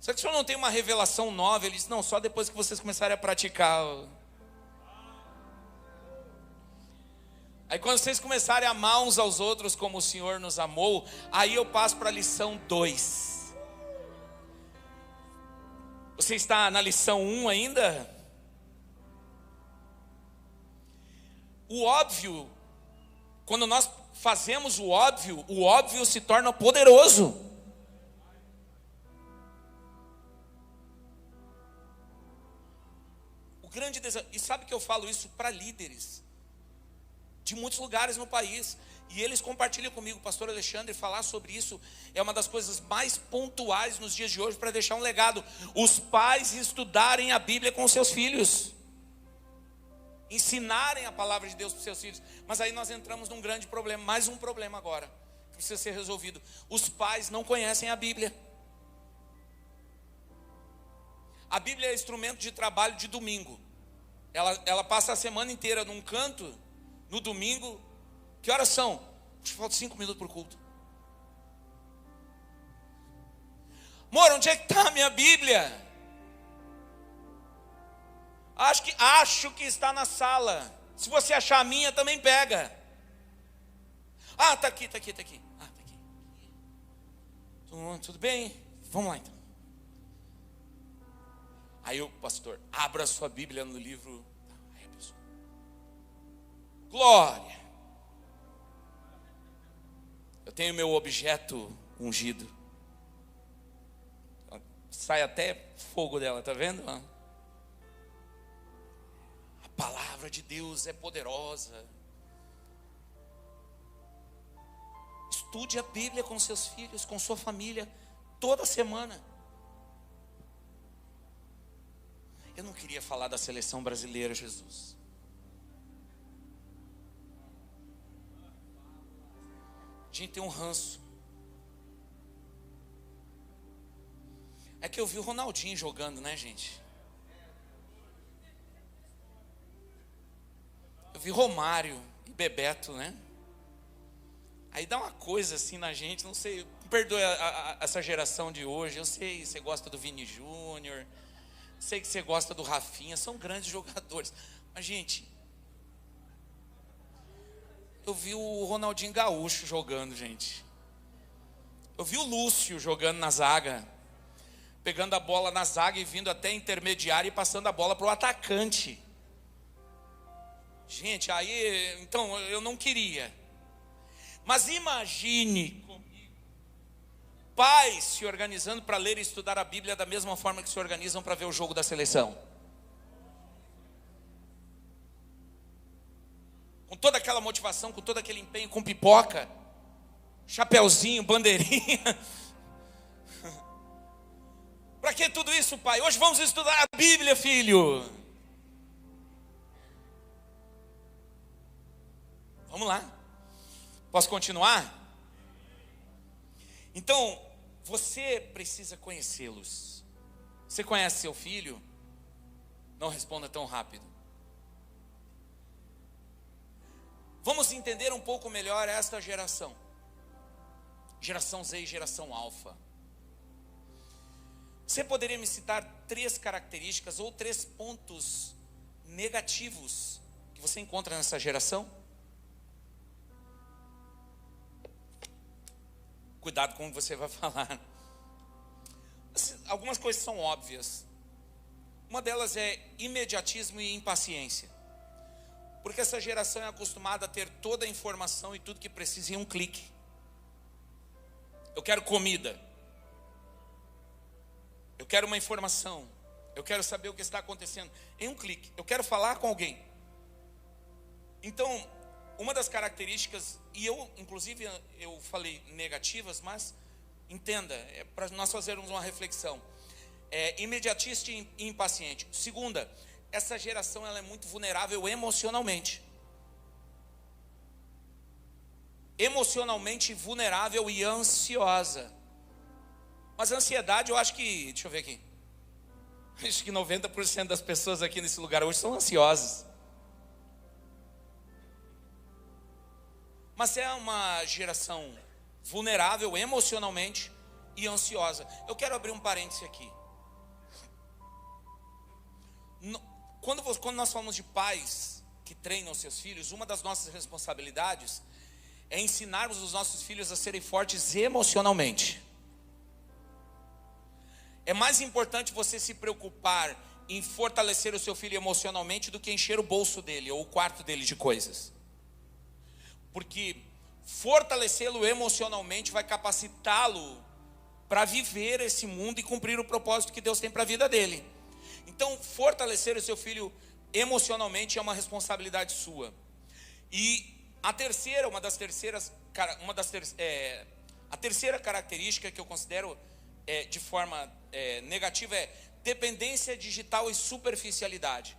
Só que o senhor não tem uma revelação nova? Ele disse: não, só depois que vocês começarem a praticar. Aí quando vocês começarem a amar uns aos outros como o Senhor nos amou, aí eu passo para a lição 2. Você está na lição 1 ainda? O óbvio, quando nós fazemos o óbvio se torna poderoso. O grande desafio, e sabe que eu falo isso para líderes de muitos lugares no país, e eles compartilham comigo, pastor Alexandre, falar sobre isso é uma das coisas mais pontuais nos dias de hoje para deixar um legado. Os pais estudarem a Bíblia com seus filhos, ensinarem a palavra de Deus para os seus filhos. Mas aí nós entramos num grande problema, mais um problema agora, que precisa ser resolvido. Os pais não conhecem a Bíblia. A Bíblia é instrumento de trabalho de domingo. Ela passa a semana inteira num canto. No domingo, que horas são? Acho que falta 5 minutos para o culto. Amor, onde é que está a minha Bíblia? Acho que está na sala. Se você achar a minha, também pega. Ah, está aqui. Ah, está aqui. Tudo bem? Vamos lá então. Aí o pastor, abra a sua Bíblia no livro. Aí a pessoa, glória. Eu tenho meu objeto ungido. Sai até fogo dela, tá vendo? A palavra de Deus é poderosa. Estude a Bíblia com seus filhos, com sua família, toda semana. Eu não queria falar da seleção brasileira, Jesus. A gente tem um ranço. É que eu vi o Ronaldinho jogando, né, gente? Eu vi Romário e Bebeto, né? Aí dá uma coisa assim na gente, não sei, perdoe essa geração de hoje. Eu sei que você gosta do Vini Júnior, sei que você gosta do Rafinha, são grandes jogadores. Mas, gente, eu vi o Ronaldinho Gaúcho jogando, gente. Eu vi o Lúcio jogando na zaga, pegando a bola na zaga e vindo até intermediário e passando a bola para o atacante. Gente, aí, então, eu não queria. Mas imagine comigo, pais se organizando para ler e estudar a Bíblia da mesma forma que se organizam para ver o jogo da seleção. Com toda aquela motivação, com todo aquele empenho, com pipoca, chapeuzinho, bandeirinha. Para que tudo isso, pai? Hoje vamos estudar a Bíblia, filho. Vamos lá. Posso continuar? Então, você precisa conhecê-los. Você conhece seu filho? Não responda tão rápido. Vamos entender um pouco melhor esta geração. Geração Z e geração Alfa. Você poderia me citar 3 características ou 3 pontos negativos que você encontra nessa geração? Cuidado com o que você vai falar. Algumas coisas são óbvias. Uma delas é imediatismo e impaciência. Porque essa geração é acostumada a ter toda a informação e tudo que precisa em um clique. Eu quero comida. Eu quero uma informação. Eu quero saber o que está acontecendo em um clique. Eu quero falar com alguém. Então, uma das características, e inclusive eu falei negativas, mas entenda, é para nós fazermos uma reflexão. Imediatista e impaciente. Segunda, essa geração ela é muito vulnerável emocionalmente. emocionalmente vulnerável e ansiosa. Mas a ansiedade, eu acho que, deixa eu ver aqui, acho que 90% das pessoas aqui nesse lugar hoje são ansiosas. Mas é uma geração vulnerável emocionalmente e ansiosa. Eu quero abrir um parêntese aqui. Quando nós falamos de pais que treinam seus filhos, uma das nossas responsabilidades é ensinarmos os nossos filhos a serem fortes emocionalmente. É mais importante você se preocupar em fortalecer o seu filho emocionalmente do que encher o bolso dele ou o quarto dele de coisas. Porque fortalecê-lo emocionalmente vai capacitá-lo para viver esse mundo e cumprir o propósito que Deus tem para a vida dele. Então, fortalecer o seu filho emocionalmente é uma responsabilidade sua. E a terceira característica que eu considero de forma negativa é dependência digital e superficialidade.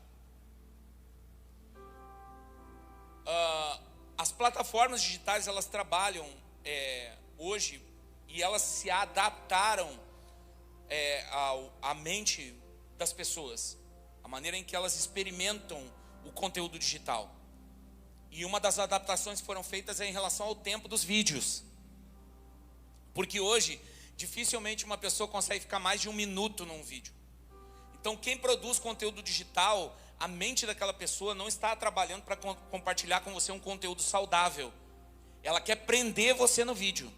As plataformas digitais, elas trabalham hoje e elas se adaptaram à mente das pessoas, a maneira em que elas experimentam o conteúdo digital. E uma das adaptações que foram feitas é em relação ao tempo dos vídeos. Porque hoje, dificilmente uma pessoa consegue ficar mais de 1 minuto num vídeo. Então, quem produz conteúdo digital, a mente daquela pessoa não está trabalhando para compartilhar com você um conteúdo saudável. Ela quer prender você no vídeo.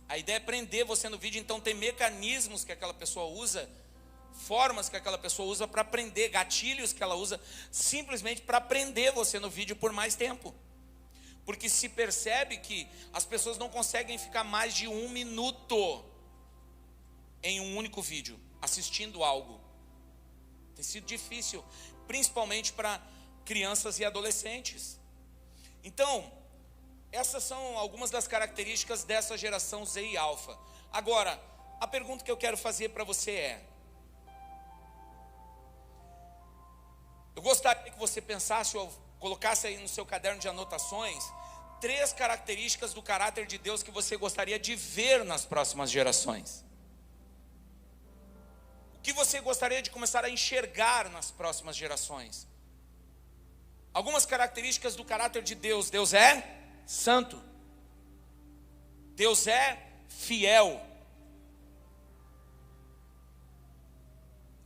A ideia é prender você no vídeo, então tem mecanismos que aquela pessoa usa, formas que aquela pessoa usa para prender, gatilhos que ela usa simplesmente para prender você no vídeo por mais tempo. Porque se percebe que as pessoas não conseguem ficar mais de 1 minuto em um único vídeo, assistindo algo. Tem sido difícil, principalmente para crianças e adolescentes. Então, essas são algumas das características dessa geração Z e Alpha. Agora, a pergunta que eu quero fazer para você é: eu gostaria que você pensasse ou colocasse aí no seu caderno de anotações 3 características do caráter de Deus que você gostaria de ver nas próximas gerações. O que você gostaria de começar a enxergar nas próximas gerações? Algumas características do caráter de Deus. Deus é santo. Deus é fiel.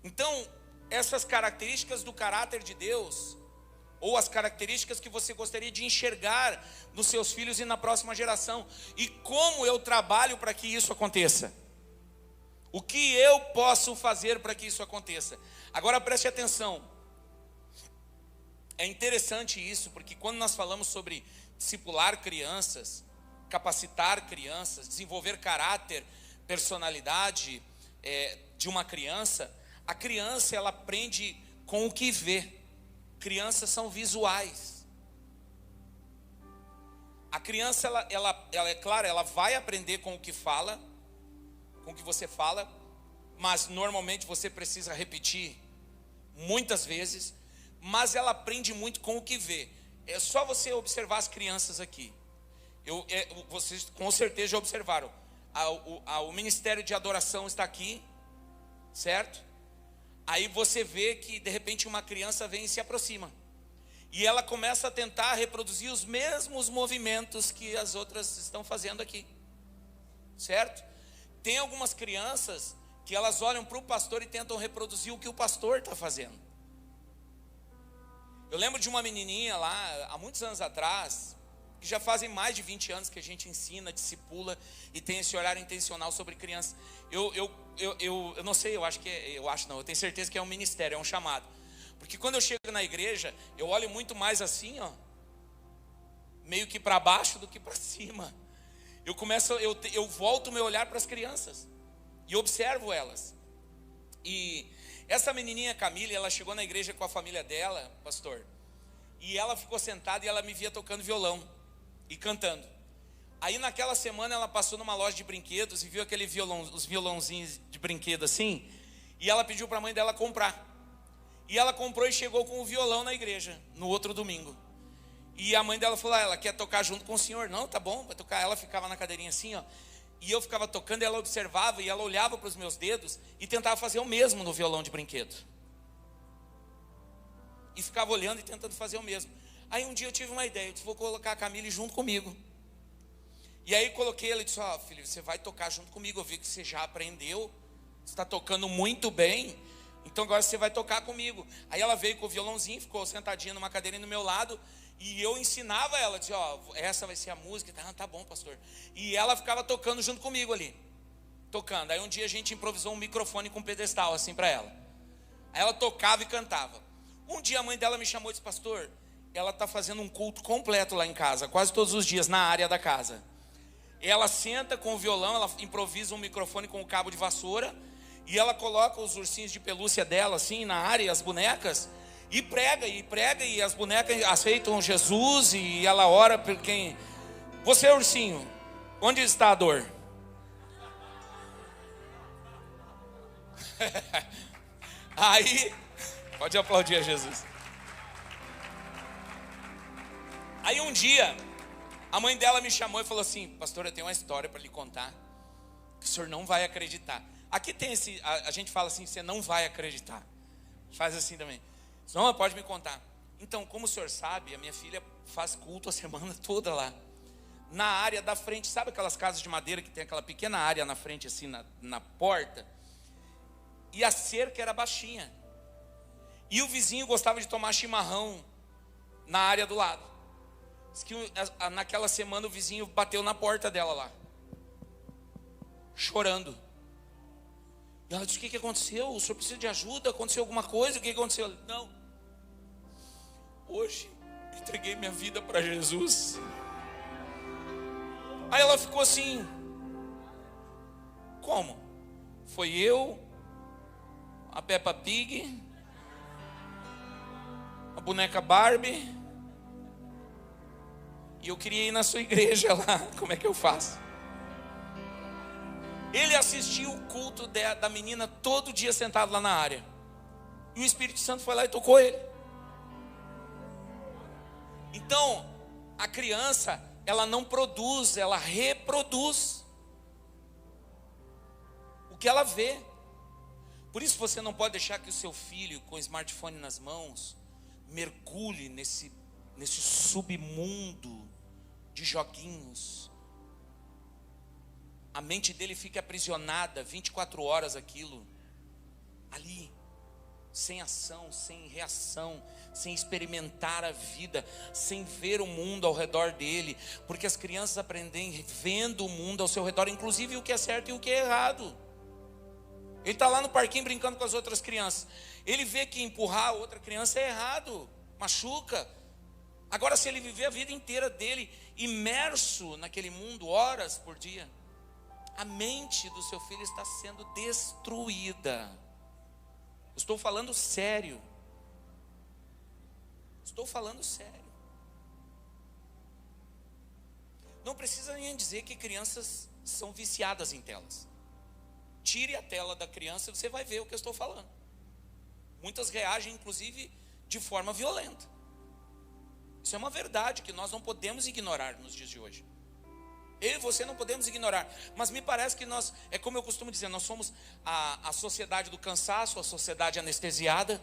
Então, essas características do caráter de Deus, ou as características que você gostaria de enxergar nos seus filhos e na próxima geração, e como eu trabalho para que isso aconteça. O que eu posso fazer para que isso aconteça? Agora preste atenção. É interessante isso, porque quando nós falamos sobre discipular crianças, capacitar crianças, desenvolver caráter, personalidade de uma criança, a criança ela aprende com o que vê. Crianças são visuais. A criança ela é claro, ela vai aprender com o que fala, com o que você fala, mas normalmente você precisa repetir muitas vezes, mas ela aprende muito com o que vê. É só você observar as crianças aqui. Vocês com certeza já observaram. O Ministério de Adoração está aqui, certo? Aí você vê que de repente uma criança vem e se aproxima. E ela começa a tentar reproduzir os mesmos movimentos que as outras estão fazendo aqui. Certo? Tem algumas crianças que elas olham para o pastor e tentam reproduzir o que o pastor está fazendo. Eu lembro de uma menininha lá, há muitos anos atrás, que já fazem mais de 20 anos que a gente ensina, discipula e tem esse olhar intencional sobre crianças. Eu não sei, eu tenho certeza que é um ministério, é um chamado. Porque quando eu chego na igreja, eu olho muito mais assim, ó, meio que para baixo do que para cima. Eu volto o meu olhar para as crianças e observo elas. E essa menininha Camila, ela chegou na igreja com a família dela, pastor, e ela ficou sentada e ela me via tocando violão e cantando. Aí naquela semana ela passou numa loja de brinquedos e viu os violãozinhos de brinquedo assim, e ela pediu para a mãe dela comprar. E ela comprou e chegou com o violão na igreja no outro domingo. E a mãe dela falou, ela quer tocar junto com o senhor. Não, tá bom, vai tocar. Ela ficava na cadeirinha assim, ó. E eu ficava tocando, e ela observava, e ela olhava para os meus dedos e tentava fazer o mesmo no violão de brinquedo. E ficava olhando e tentando fazer o mesmo. Aí um dia eu tive uma ideia, eu disse, vou colocar a Camille junto comigo. E aí coloquei ela e disse, filho, você vai tocar junto comigo, eu vi que você já aprendeu, você está tocando muito bem, então agora você vai tocar comigo. Aí ela veio com o violãozinho, ficou sentadinha numa cadeirinha do meu lado, e eu ensinava ela, dizia, essa vai ser a música, tá bom, pastor. E ela ficava tocando junto comigo ali, tocando. Aí um dia a gente improvisou um microfone com um pedestal assim para ela. Aí ela tocava e cantava. Um dia a mãe dela me chamou e disse, pastor, ela está fazendo um culto completo lá em casa, quase todos os dias, na área da casa. Ela senta com o violão, ela improvisa um microfone com o cabo de vassoura, e ela coloca os ursinhos de pelúcia dela assim na área, as bonecas, e prega, e as bonecas aceitam Jesus, e ela ora por quem... Você, ursinho, onde está a dor? Aí, pode aplaudir a Jesus. Aí um dia, a mãe dela me chamou e falou assim, pastor, eu tenho uma história para lhe contar, que o senhor não vai acreditar. Aqui tem a gente fala assim, você não vai acreditar. Faz assim também. Não, pode me contar. Então, como o senhor sabe, a minha filha faz culto a semana toda lá. Na área da frente, sabe aquelas casas de madeira que tem aquela pequena área na frente, assim, na porta? E a cerca era baixinha. E o vizinho gostava de tomar chimarrão na área do lado. Diz que naquela semana o vizinho bateu na porta dela lá, chorando. E ela disse, o que aconteceu? O senhor precisa de ajuda? Aconteceu alguma coisa? O que aconteceu? Não. Hoje, entreguei minha vida para Jesus. Aí ela ficou assim, como? Foi eu, a Peppa Pig, a boneca Barbie, e eu queria ir na sua igreja lá, como é que eu faço? Ele assistiu o culto da menina todo dia sentado lá na área. E o Espírito Santo foi lá e tocou ele. Então, a criança, ela não produz, ela reproduz o que ela vê. Por isso você não pode deixar que o seu filho, com o smartphone nas mãos, mergulhe nesse submundo de joguinhos. A mente dele fica aprisionada 24 horas aquilo, ali, sem ação, sem reação, sem experimentar a vida, sem ver o mundo ao redor dele, porque as crianças aprendem vendo o mundo ao seu redor, inclusive o que é certo e o que é errado. Ele está lá no parquinho brincando com as outras crianças, ele vê que empurrar a outra criança é errado, machuca. Agora, se ele viver a vida inteira dele imerso naquele mundo, horas por dia, a mente do seu filho está sendo destruída. Estou falando sério. Estou falando sério. Não precisa nem dizer que crianças são viciadas em telas. Tire a tela da criança e você vai ver o que eu estou falando. Muitas reagem, inclusive, de forma violenta. Isso é uma verdade que nós não podemos ignorar nos dias de hoje. Eu e você não podemos ignorar, mas me parece que nós, é como eu costumo dizer, nós somos a sociedade do cansaço, a sociedade anestesiada.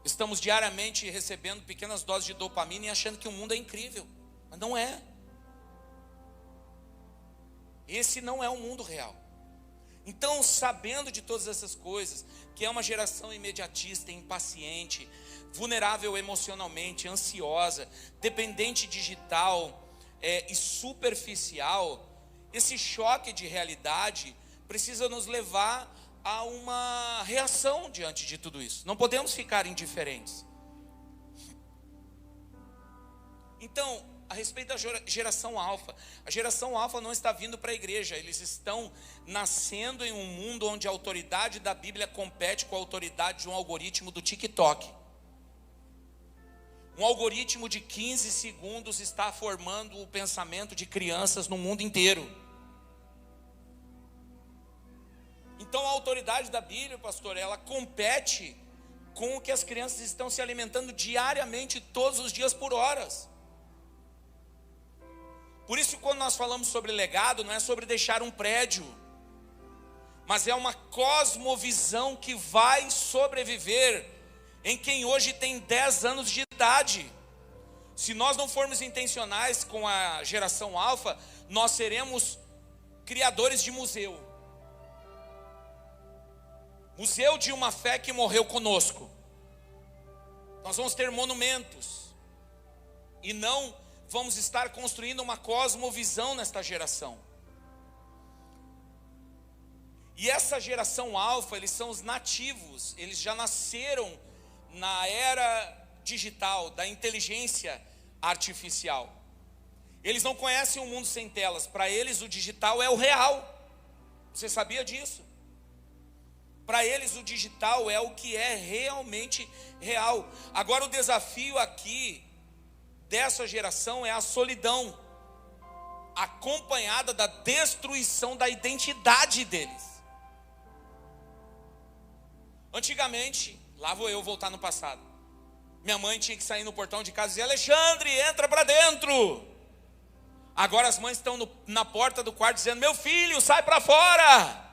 Estamos diariamente recebendo pequenas doses de dopamina e achando que o mundo é incrível, mas não é. Esse não é o mundo real. Então, sabendo de todas essas coisas, que é uma geração imediatista, impaciente, vulnerável emocionalmente, ansiosa, dependente digital, e superficial, esse choque de realidade precisa nos levar a uma reação diante de tudo isso. Não podemos ficar indiferentes. Então, a respeito da geração alfa, a geração alfa não está vindo para a igreja, eles estão nascendo em um mundo onde a autoridade da Bíblia compete com a autoridade de um algoritmo do TikTok. Um algoritmo de 15 segundos está formando o pensamento de crianças no mundo inteiro. Então a autoridade da Bíblia, pastor, ela compete com o que as crianças estão se alimentando diariamente, todos os dias, por horas. Por isso, quando nós falamos sobre legado, não é sobre deixar um prédio, mas é uma cosmovisão que vai sobreviver em quem hoje tem 10 anos de idade. Se nós não formos intencionais com a geração alfa, nós seremos criadores de museu. Museu de uma fé que morreu conosco. Nós vamos ter monumentos. E não vamos estar construindo uma cosmovisão nesta geração. E essa geração alfa, eles são os nativos. Eles já nasceram na era digital, da inteligência artificial. Eles não conhecem um mundo sem telas. Para eles o digital é o real. Você sabia disso? Para eles o digital é o que é realmente real. Agora o desafio aqui dessa geração é a solidão, acompanhada da destruição da identidade deles. Antigamente, lá vou eu voltar no passado, minha mãe tinha que sair no portão de casa e dizer: Alexandre, entra para dentro. Agora as mães estão na porta do quarto dizendo: meu filho, sai para fora.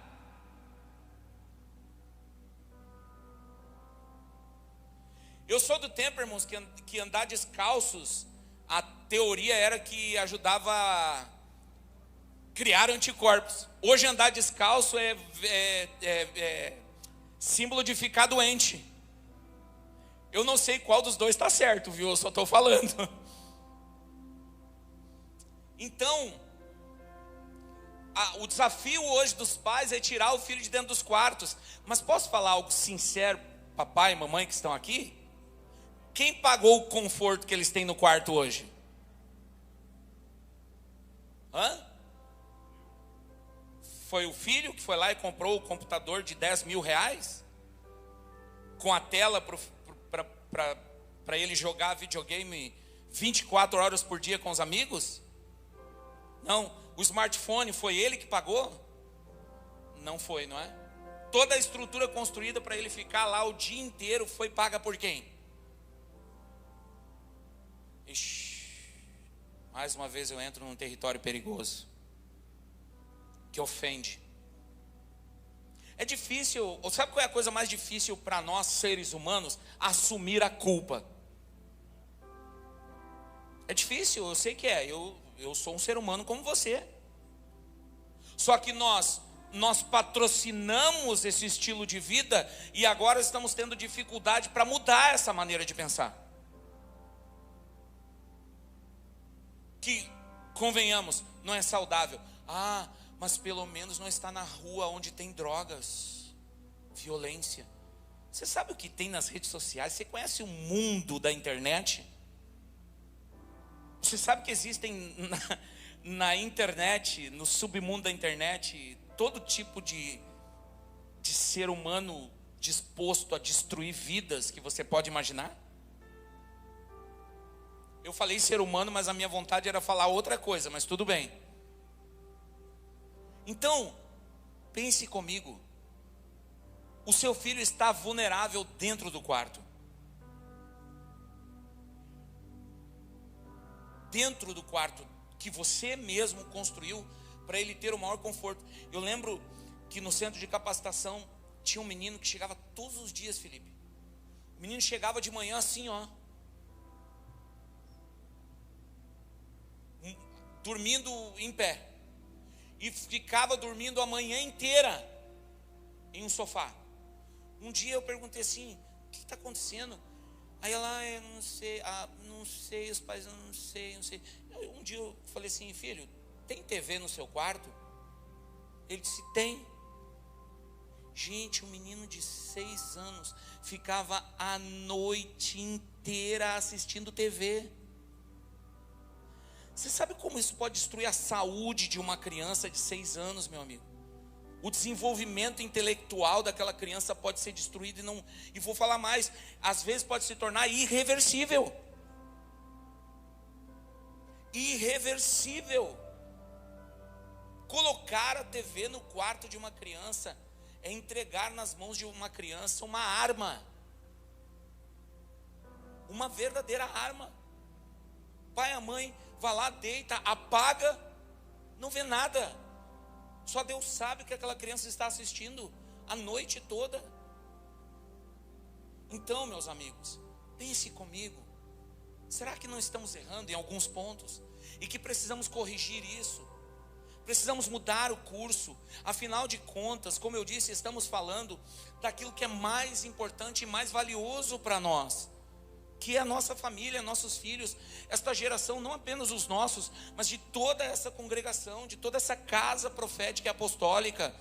Eu sou do tempo, irmãos, que andar descalços, a teoria era que ajudava a criar anticorpos. Hoje andar descalço é símbolo de ficar doente. Eu não sei qual dos dois está certo, viu? Eu só estou falando. Então, o desafio hoje dos pais é tirar o filho de dentro dos quartos. Mas posso falar algo sincero, papai e mamãe que estão aqui? Quem pagou o conforto que eles têm no quarto hoje? Foi o filho que foi lá e comprou o computador de 10 mil reais? Com a tela para ele jogar videogame 24 horas por dia com os amigos? Não. O smartphone foi ele que pagou? Não foi, não é? Toda a estrutura construída para ele ficar lá o dia inteiro foi paga por quem? Ixi, mais uma vez eu entro num território perigoso, que ofende. É difícil, sabe qual é a coisa mais difícil para nós seres humanos? Assumir a culpa. É difícil, eu sei que é, eu sou um ser humano como você. Só que nós patrocinamos esse estilo de vida e agora estamos tendo dificuldade para mudar essa maneira de pensar. Que, convenhamos, não é saudável. Mas pelo menos não está na rua onde tem drogas, violência. Você sabe o que tem nas redes sociais? Você conhece o mundo da internet? Você sabe que existem na internet, no submundo da internet, todo tipo de ser humano disposto a destruir vidas que você pode imaginar? Eu falei ser humano, mas a minha vontade era falar outra coisa, mas tudo bem. Então, pense comigo. O seu filho está vulnerável dentro do quarto. Dentro do quarto que você mesmo construiu para ele ter o maior conforto. Eu lembro que no centro de capacitação tinha um menino que chegava todos os dias, Felipe. O menino chegava de manhã assim, dormindo em pé, e ficava dormindo a manhã inteira em um sofá. Um dia eu perguntei assim: o que está acontecendo? Aí ela: eu não sei, os pais, não sei. Um dia eu falei assim: filho, tem TV no seu quarto? Ele disse: tem. Gente, um menino de 6 anos ficava a noite inteira assistindo TV. Você sabe como isso pode destruir a saúde de uma criança de 6 anos, meu amigo? O desenvolvimento intelectual daquela criança pode ser destruído e vou falar mais, às vezes pode se tornar irreversível. Irreversível. Colocar a TV no quarto de uma criança é entregar nas mãos de uma criança uma arma. uma verdadeira arma. Pai e a mãe vai lá, deita, apaga, não vê nada. Só Deus sabe o que aquela criança está assistindo a noite toda. Então, meus amigos, pense comigo. Será que não estamos errando em alguns pontos? E que precisamos corrigir isso? Precisamos mudar o curso. Afinal de contas, como eu disse, estamos falando daquilo que é mais importante e mais valioso para nós, que é a nossa família, nossos filhos, esta geração, não apenas os nossos, mas de toda essa congregação, de toda essa casa profética e apostólica,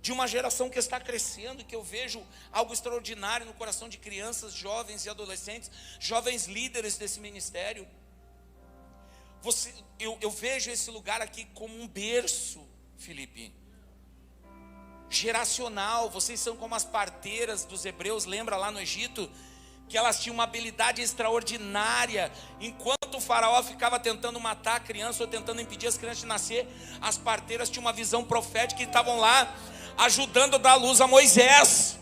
de uma geração que está crescendo, que eu vejo algo extraordinário no coração de crianças, jovens e adolescentes, jovens líderes desse ministério. Eu vejo esse lugar aqui como um berço, Felipe, geracional. Vocês são como as parteiras dos hebreus, lembra lá no Egito? Que elas tinham uma habilidade extraordinária. Enquanto o faraó ficava tentando matar a criança ou tentando impedir as crianças de nascer, as parteiras tinham uma visão profética e estavam lá ajudando a dar luz a Moisés.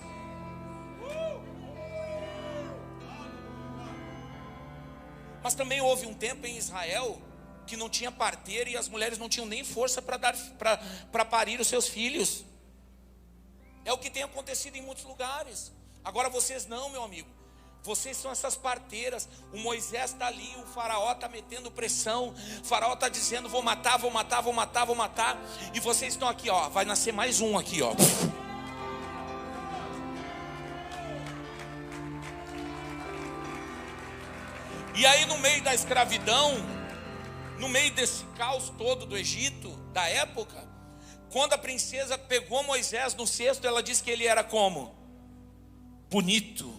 Mas também houve um tempo em Israel que não tinha parteira e as mulheres não tinham nem força para parir os seus filhos. É o que tem acontecido em muitos lugares. Agora vocês não, meu amigo. Vocês são essas parteiras. O Moisés está ali, o faraó está metendo pressão. O faraó está dizendo, vou matar, vou matar, vou matar, vou matar. E vocês estão aqui, ó, vai nascer mais um aqui, ó. E aí no meio da escravidão, no meio desse caos todo do Egito, da época, quando a princesa pegou Moisés no cesto, ela disse que ele era como? Bonito.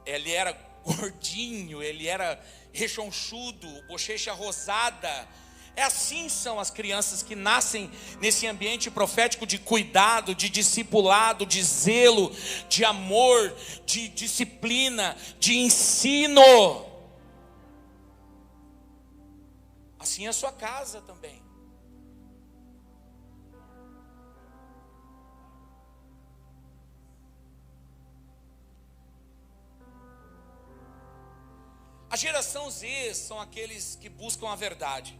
Ele era gordinho, ele era rechonchudo, bochecha rosada. É assim são as crianças que nascem nesse ambiente profético de cuidado, de discipulado, de zelo, de amor, de disciplina, de ensino. Assim é a sua casa também. A geração Z são aqueles que buscam a verdade.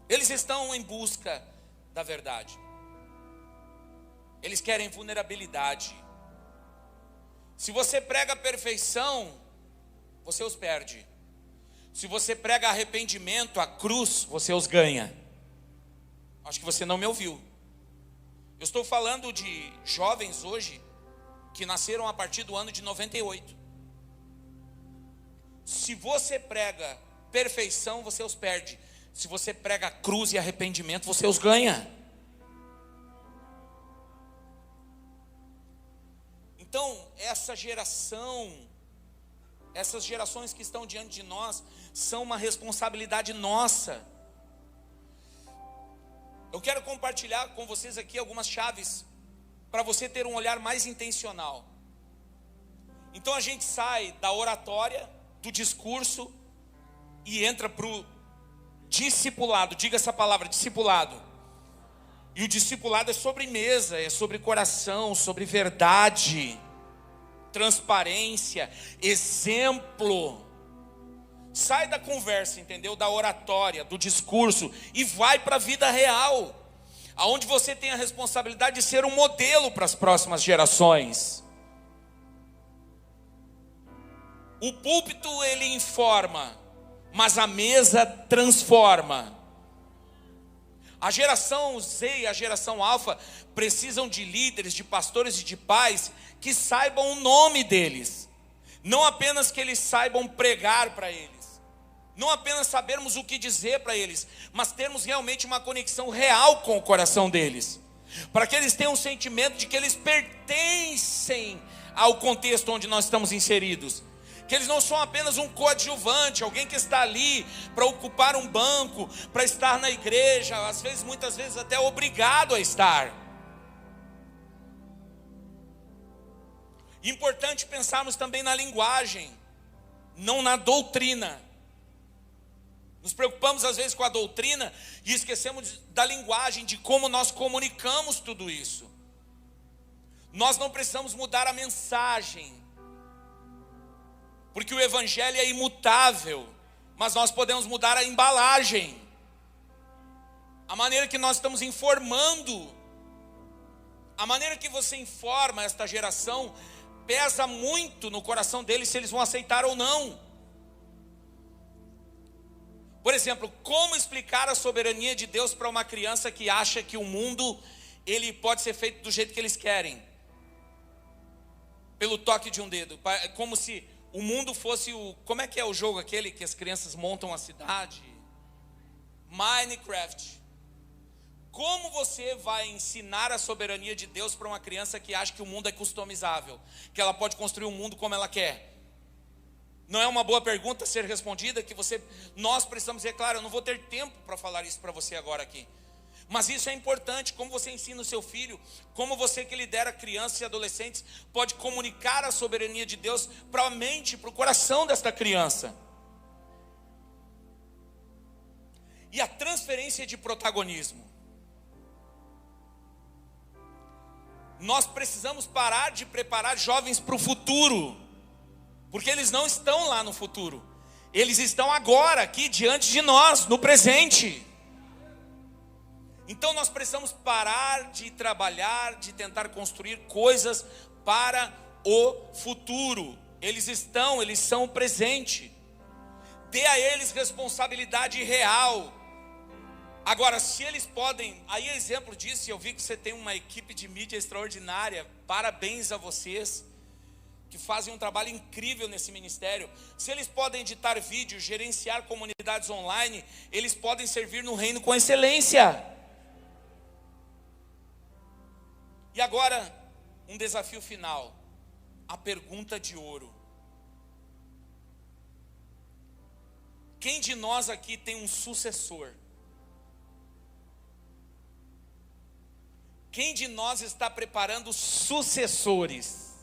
Eles estão em busca da verdade. Eles querem vulnerabilidade. Se você prega a perfeição, você os perde. Se você prega arrependimento, a cruz, você os ganha. Acho que você não me ouviu. Eu estou falando de jovens hoje que nasceram a partir do ano de 98. Se você prega perfeição, você os perde. Se você prega cruz e arrependimento, você os ganha. Então, essas gerações que estão diante de nós, são uma responsabilidade nossa. Eu quero compartilhar com vocês aqui algumas chaves, para você ter um olhar mais intencional. Então a gente sai da oratória, do discurso, e entra para o discipulado. Diga essa palavra, discipulado. E o discipulado é sobre mesa, é sobre coração, sobre verdade, transparência, exemplo. Sai da conversa, entendeu? Da oratória, do discurso, e vai para a vida real, aonde você tem a responsabilidade de ser um modelo para as próximas gerações. O púlpito ele informa, mas a mesa transforma. A geração Z e a geração Alfa precisam de líderes, de pastores e de pais que saibam o nome deles. Não apenas que eles saibam pregar para eles, não apenas sabermos o que dizer para eles, mas termos realmente uma conexão real com o coração deles, para que eles tenham um sentimento de que eles pertencem ao contexto onde nós estamos inseridos. Que eles não são apenas um coadjuvante, alguém que está ali para ocupar um banco, para estar na igreja, às vezes, muitas vezes até obrigado a estar. Importante pensarmos também na linguagem, não na doutrina. Nos preocupamos às vezes com a doutrina e esquecemos da linguagem, de como nós comunicamos tudo isso. Nós não precisamos mudar a mensagem, Porque o evangelho é imutável, mas nós podemos mudar a embalagem, a maneira que nós estamos informando, a maneira que você informa esta geração, pesa muito no coração deles se eles vão aceitar ou não. Por exemplo, como explicar a soberania de Deus para uma criança que acha que o mundo, ele pode ser feito do jeito que eles querem? Pelo toque de um dedo, como se o mundo fosse como é que é o jogo aquele que as crianças montam a cidade? Minecraft. Como você vai ensinar a soberania de Deus para uma criança que acha que o mundo é customizável, que ela pode construir um mundo como ela quer? Não é uma boa pergunta a ser respondida, que nós precisamos dizer, claro, eu não vou ter tempo para falar isso para você agora aqui. Mas isso é importante, como você ensina o seu filho, como você que lidera crianças e adolescentes, pode comunicar a soberania de Deus para a mente, para o coração desta criança. E a transferência de protagonismo. Nós precisamos parar de preparar jovens para o futuro, porque eles não estão lá no futuro, eles estão agora, aqui diante de nós, no presente. Então nós precisamos parar de trabalhar, de tentar construir coisas para o futuro. Eles são o presente. Dê a eles responsabilidade real. Agora, se eles podem, aí é exemplo disso, eu vi que você tem uma equipe de mídia extraordinária, parabéns a vocês, que fazem um trabalho incrível nesse ministério. Se eles podem editar vídeos, gerenciar comunidades online, eles podem servir no reino com excelência. E agora, um desafio final, a pergunta de ouro. Quem de nós aqui tem um sucessor? Quem de nós está preparando sucessores?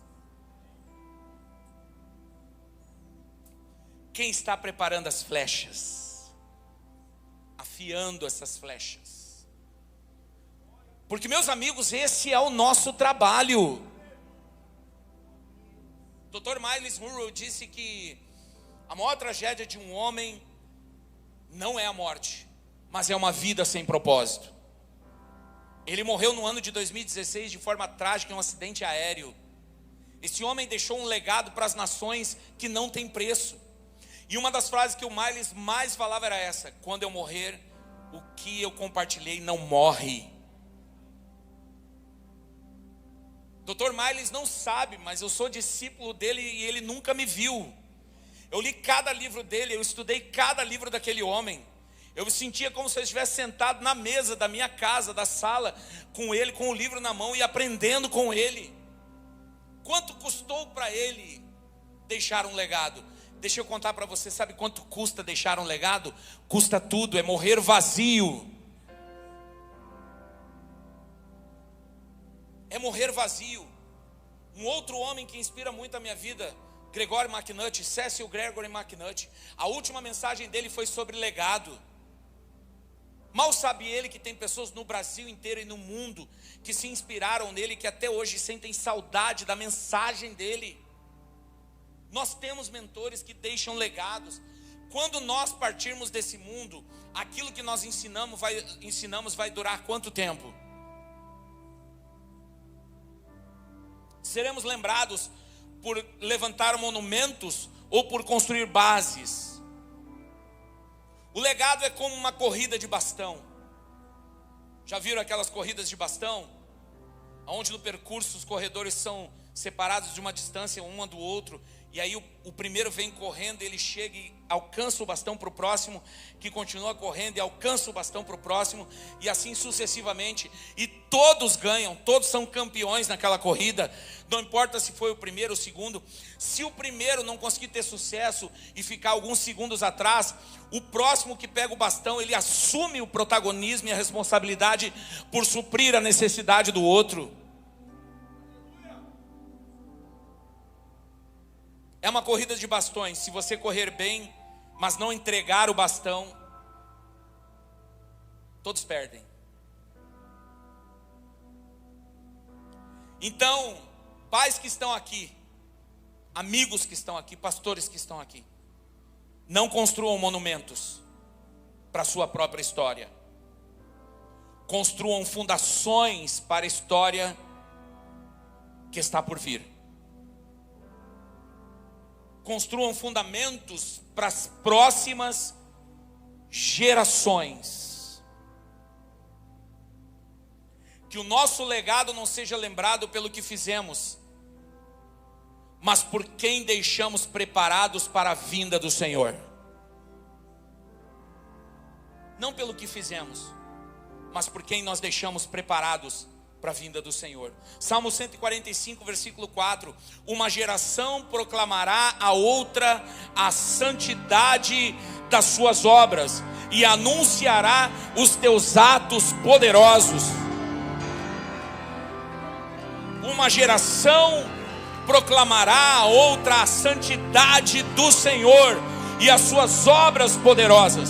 Quem está preparando as flechas? Afiando essas flechas? Porque, meus amigos, esse é o nosso trabalho. Dr. Miles Monroe disse que a maior tragédia de um homem não é a morte, mas é uma vida sem propósito. Ele morreu no ano de 2016 de forma trágica em um acidente aéreo. Esse homem deixou um legado para as nações que não tem preço. E uma das frases que o Miles mais falava era essa: quando eu morrer, o que eu compartilhei não morre. Dr. Miles não sabe, mas eu sou discípulo dele e ele nunca me viu. Eu li cada livro dele, eu estudei cada livro daquele homem. Eu me sentia como se eu estivesse sentado na mesa da minha casa, da sala, com ele, com o livro na mão e aprendendo com ele. Quanto custou para ele deixar um legado? Deixa eu contar para você, sabe quanto custa deixar um legado? Custa tudo, é morrer vazio. É morrer vazio. Um outro homem que inspira muito a minha vida, Gregory McNutt, Cecil Gregory McNutt. A última mensagem dele foi sobre legado. Mal sabe ele que tem pessoas no Brasil inteiro e no mundo que se inspiraram nele, que até hoje sentem saudade da mensagem dele. Nós temos mentores que deixam legados. Quando nós partirmos desse mundo, aquilo que nós ensinamos vai durar quanto tempo? Seremos lembrados por levantar monumentos ou por construir bases? O legado é como uma corrida de bastão. Já viram aquelas corridas de bastão? Onde no percurso os corredores são separados de uma distância um do outro. E aí o primeiro vem correndo, ele chega e alcança o bastão para o próximo, que continua correndo e alcança o bastão para o próximo, e assim sucessivamente. E todos ganham, todos são campeões naquela corrida. Não importa se foi o primeiro ou o segundo. Se o primeiro não conseguir ter sucesso e ficar alguns segundos atrás, o próximo que pega o bastão, ele assume o protagonismo e a responsabilidade por suprir a necessidade do outro. É uma corrida de bastões. Se você correr bem, mas não entregar o bastão, todos perdem. Então, pais que estão aqui, amigos que estão aqui, pastores que estão aqui, não construam monumentos para a sua própria história. Construam fundações para a história que está por vir. Construam fundamentos para as próximas gerações. Que o nosso legado não seja lembrado pelo que fizemos, mas por quem deixamos preparados para a vinda do Senhor. Não pelo que fizemos, mas por quem nós deixamos preparados para a vinda do Senhor. Salmo 145, versículo 4. Uma geração proclamará a outra a santidade das suas obras e anunciará os teus atos poderosos. Uma geração proclamará a outra a santidade do Senhor e as suas obras poderosas.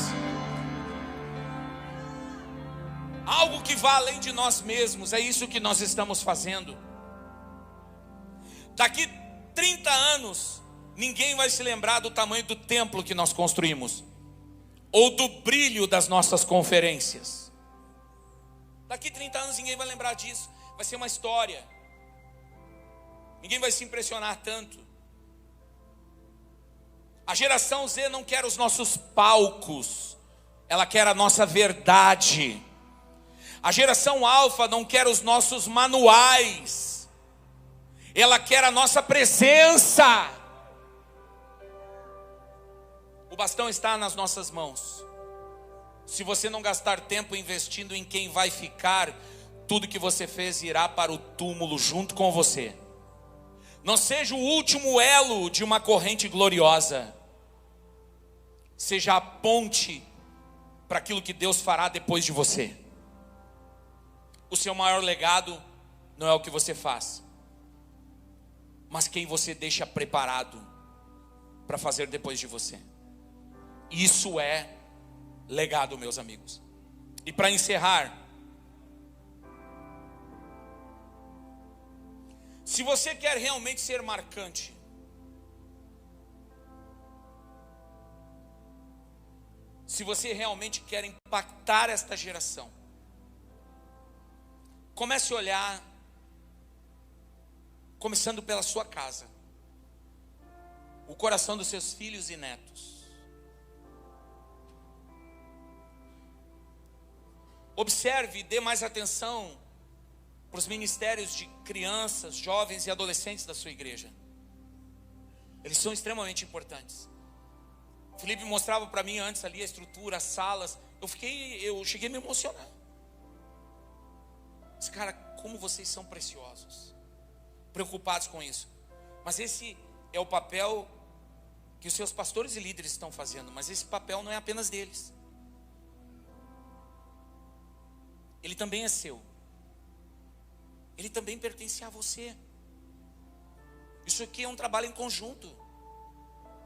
Algo que vá além de nós mesmos, é isso que nós estamos fazendo. Daqui 30 anos, ninguém vai se lembrar do tamanho do templo que nós construímos, ou do brilho das nossas conferências. Daqui 30 anos ninguém vai lembrar disso, vai ser uma história. Ninguém vai se impressionar tanto. A geração Z não quer os nossos palcos, ela quer a nossa verdade. A geração Alfa não quer os nossos manuais, ela quer a nossa presença. O bastão está nas nossas mãos. Se você não gastar tempo investindo em quem vai ficar, tudo que você fez irá para o túmulo junto com você. Não seja o último elo de uma corrente gloriosa, seja a ponte para aquilo que Deus fará depois de você. O seu maior legado não é o que você faz, mas quem você deixa preparado para fazer depois de você. Isso é legado, meus amigos. E para encerrar, se você quer realmente ser marcante, se você realmente quer impactar esta geração, comece a olhar, começando pela sua casa, o coração dos seus filhos e netos. Observe e dê mais atenção para os ministérios de crianças, jovens e adolescentes da sua igreja. Eles são extremamente importantes. O Felipe mostrava para mim antes ali a estrutura, as salas. Eu cheguei a me emocionar. Mas, cara, como vocês são preciosos, preocupados com isso. Mas esse é o papel que os seus pastores e líderes estão fazendo. Mas esse papel não é apenas deles. Ele também é seu. Ele também pertence a você. Isso aqui é um trabalho em conjunto.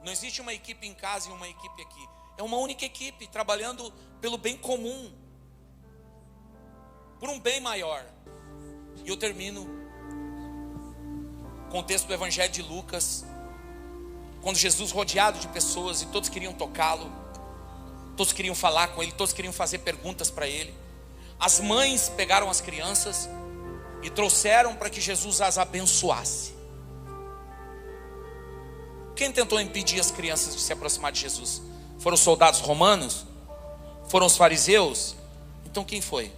Não existe uma equipe em casa e uma equipe aqui. É uma única equipe trabalhando pelo bem comum, por um bem maior. E eu termino com o texto do Evangelho de Lucas, quando Jesus, rodeado de pessoas, e todos queriam tocá-lo, todos queriam falar com ele, todos queriam fazer perguntas para ele. As mães pegaram as crianças e trouxeram para que Jesus as abençoasse. Quem tentou impedir as crianças de se aproximar de Jesus? Foram os soldados romanos? Foram os fariseus? Então quem foi?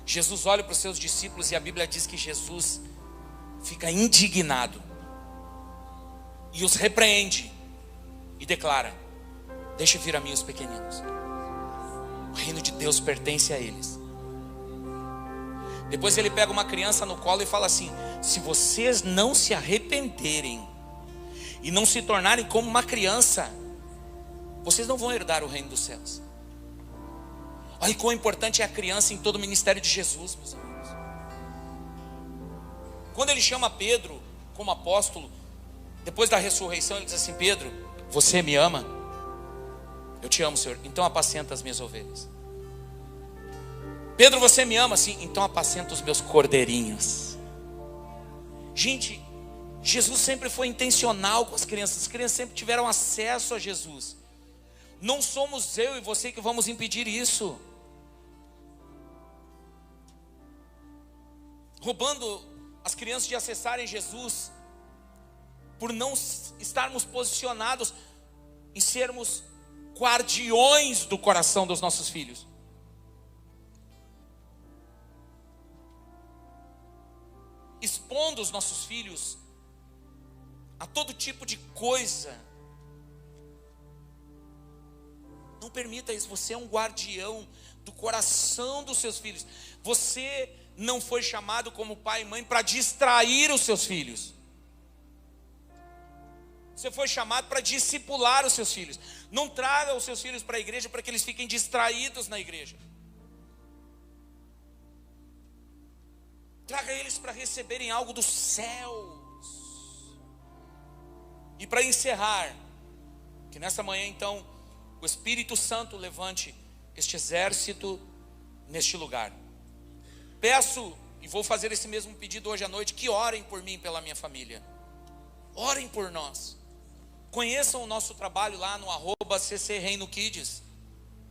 Jesus olha para os seus discípulos e a Bíblia diz que Jesus fica indignado e os repreende e declara: deixe vir a mim os pequeninos, o reino de Deus pertence a eles. Depois ele pega uma criança no colo e fala assim: se vocês não se arrependerem e não se tornarem como uma criança, vocês não vão herdar o reino dos céus. Olha quão importante é a criança em todo o ministério de Jesus, meus amigos. Quando ele chama Pedro como apóstolo, depois da ressurreição, ele diz assim: Pedro, você me ama? Eu te amo, Senhor, então apacenta as minhas ovelhas. Pedro, você me ama? Sim, então apacenta os meus cordeirinhos. Gente, Jesus sempre foi intencional com as crianças sempre tiveram acesso a Jesus. Não somos eu e você que vamos impedir isso. Roubando as crianças de acessarem Jesus, por não estarmos posicionados em sermos guardiões do coração dos nossos filhos. Expondo os nossos filhos a todo tipo de coisa. Não permita isso. Você é um guardião do coração dos seus filhos. Você não foi chamado como pai e mãe para distrair os seus filhos. Você foi chamado para discipular os seus filhos. Não traga os seus filhos para a igreja para que eles fiquem distraídos na igreja. Traga eles para receberem algo dos céus. E para encerrar, que nessa manhã então o Espírito Santo levante este exército neste lugar. Peço, e vou fazer esse mesmo pedido hoje à noite, que orem por mim e pela minha família. Orem por nós. Conheçam o nosso trabalho lá no @CCReinoKids.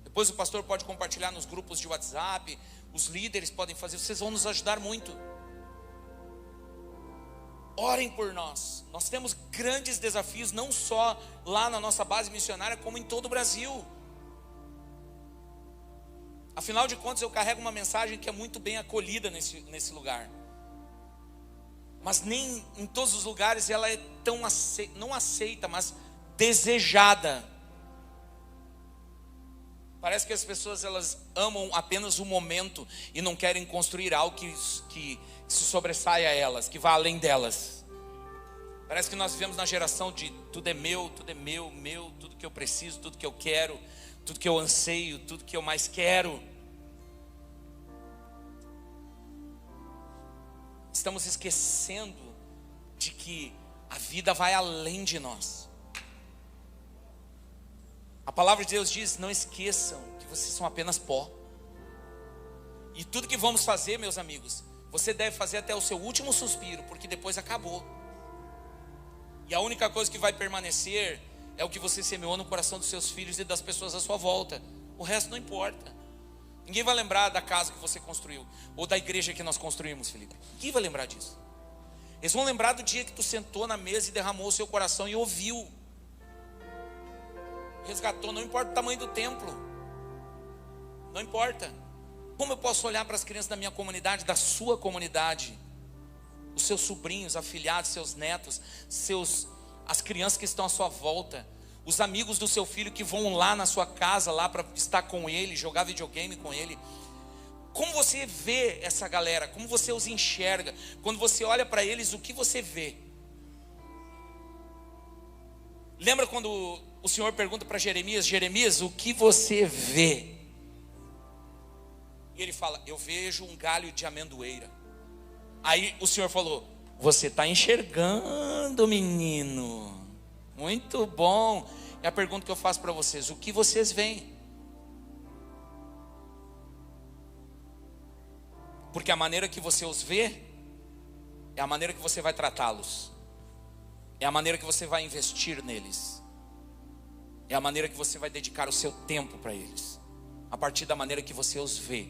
Depois o pastor pode compartilhar nos grupos de WhatsApp. Os líderes podem fazer, vocês vão nos ajudar muito. Orem por nós. Nós temos grandes desafios, não só lá na nossa base missionária, como em todo o Brasil. Afinal de contas, eu carrego uma mensagem que é muito bem acolhida nesse lugar. Mas nem em todos os lugares ela é tão não aceita, mas desejada. Parece que as pessoas elas amam apenas o momento e não querem construir algo que se sobressaia a elas, que vá além delas. Parece que nós vivemos na geração de tudo é meu, tudo que eu preciso, tudo que eu quero, tudo que eu anseio, tudo que eu mais quero. Estamos esquecendo de que a vida vai além de nós. A palavra de Deus diz: não esqueçam que vocês são apenas pó. E tudo que vamos fazer, meus amigos, você deve fazer até o seu último suspiro, porque depois acabou. E a única coisa que vai permanecer é o que você semeou no coração dos seus filhos e das pessoas à sua volta. O resto não importa. Ninguém vai lembrar da casa que você construiu, ou da igreja que nós construímos, Felipe. Ninguém vai lembrar disso. Eles vão lembrar do dia que tu sentou na mesa e derramou o seu coração e ouviu. Resgatou, não importa o tamanho do templo. Não importa. Como eu posso olhar para as crianças da minha comunidade, da sua comunidade, os seus sobrinhos, afilhados, seus netos, as crianças que estão à sua volta, os amigos do seu filho que vão lá na sua casa, lá para estar com ele, jogar videogame com ele. Como você vê essa galera? Como você os enxerga? Quando você olha para eles, o que você vê? Lembra quando o Senhor pergunta para Jeremias: Jeremias, o que você vê? E ele fala: eu vejo um galho de amendoeira. Aí o Senhor falou: você está enxergando, menino. Muito bom. É a pergunta que eu faço para vocês: o que vocês veem? Porque a maneira que você os vê é a maneira que você vai tratá-los, é a maneira que você vai investir neles, é a maneira que você vai dedicar o seu tempo para eles, a partir da maneira que você os vê.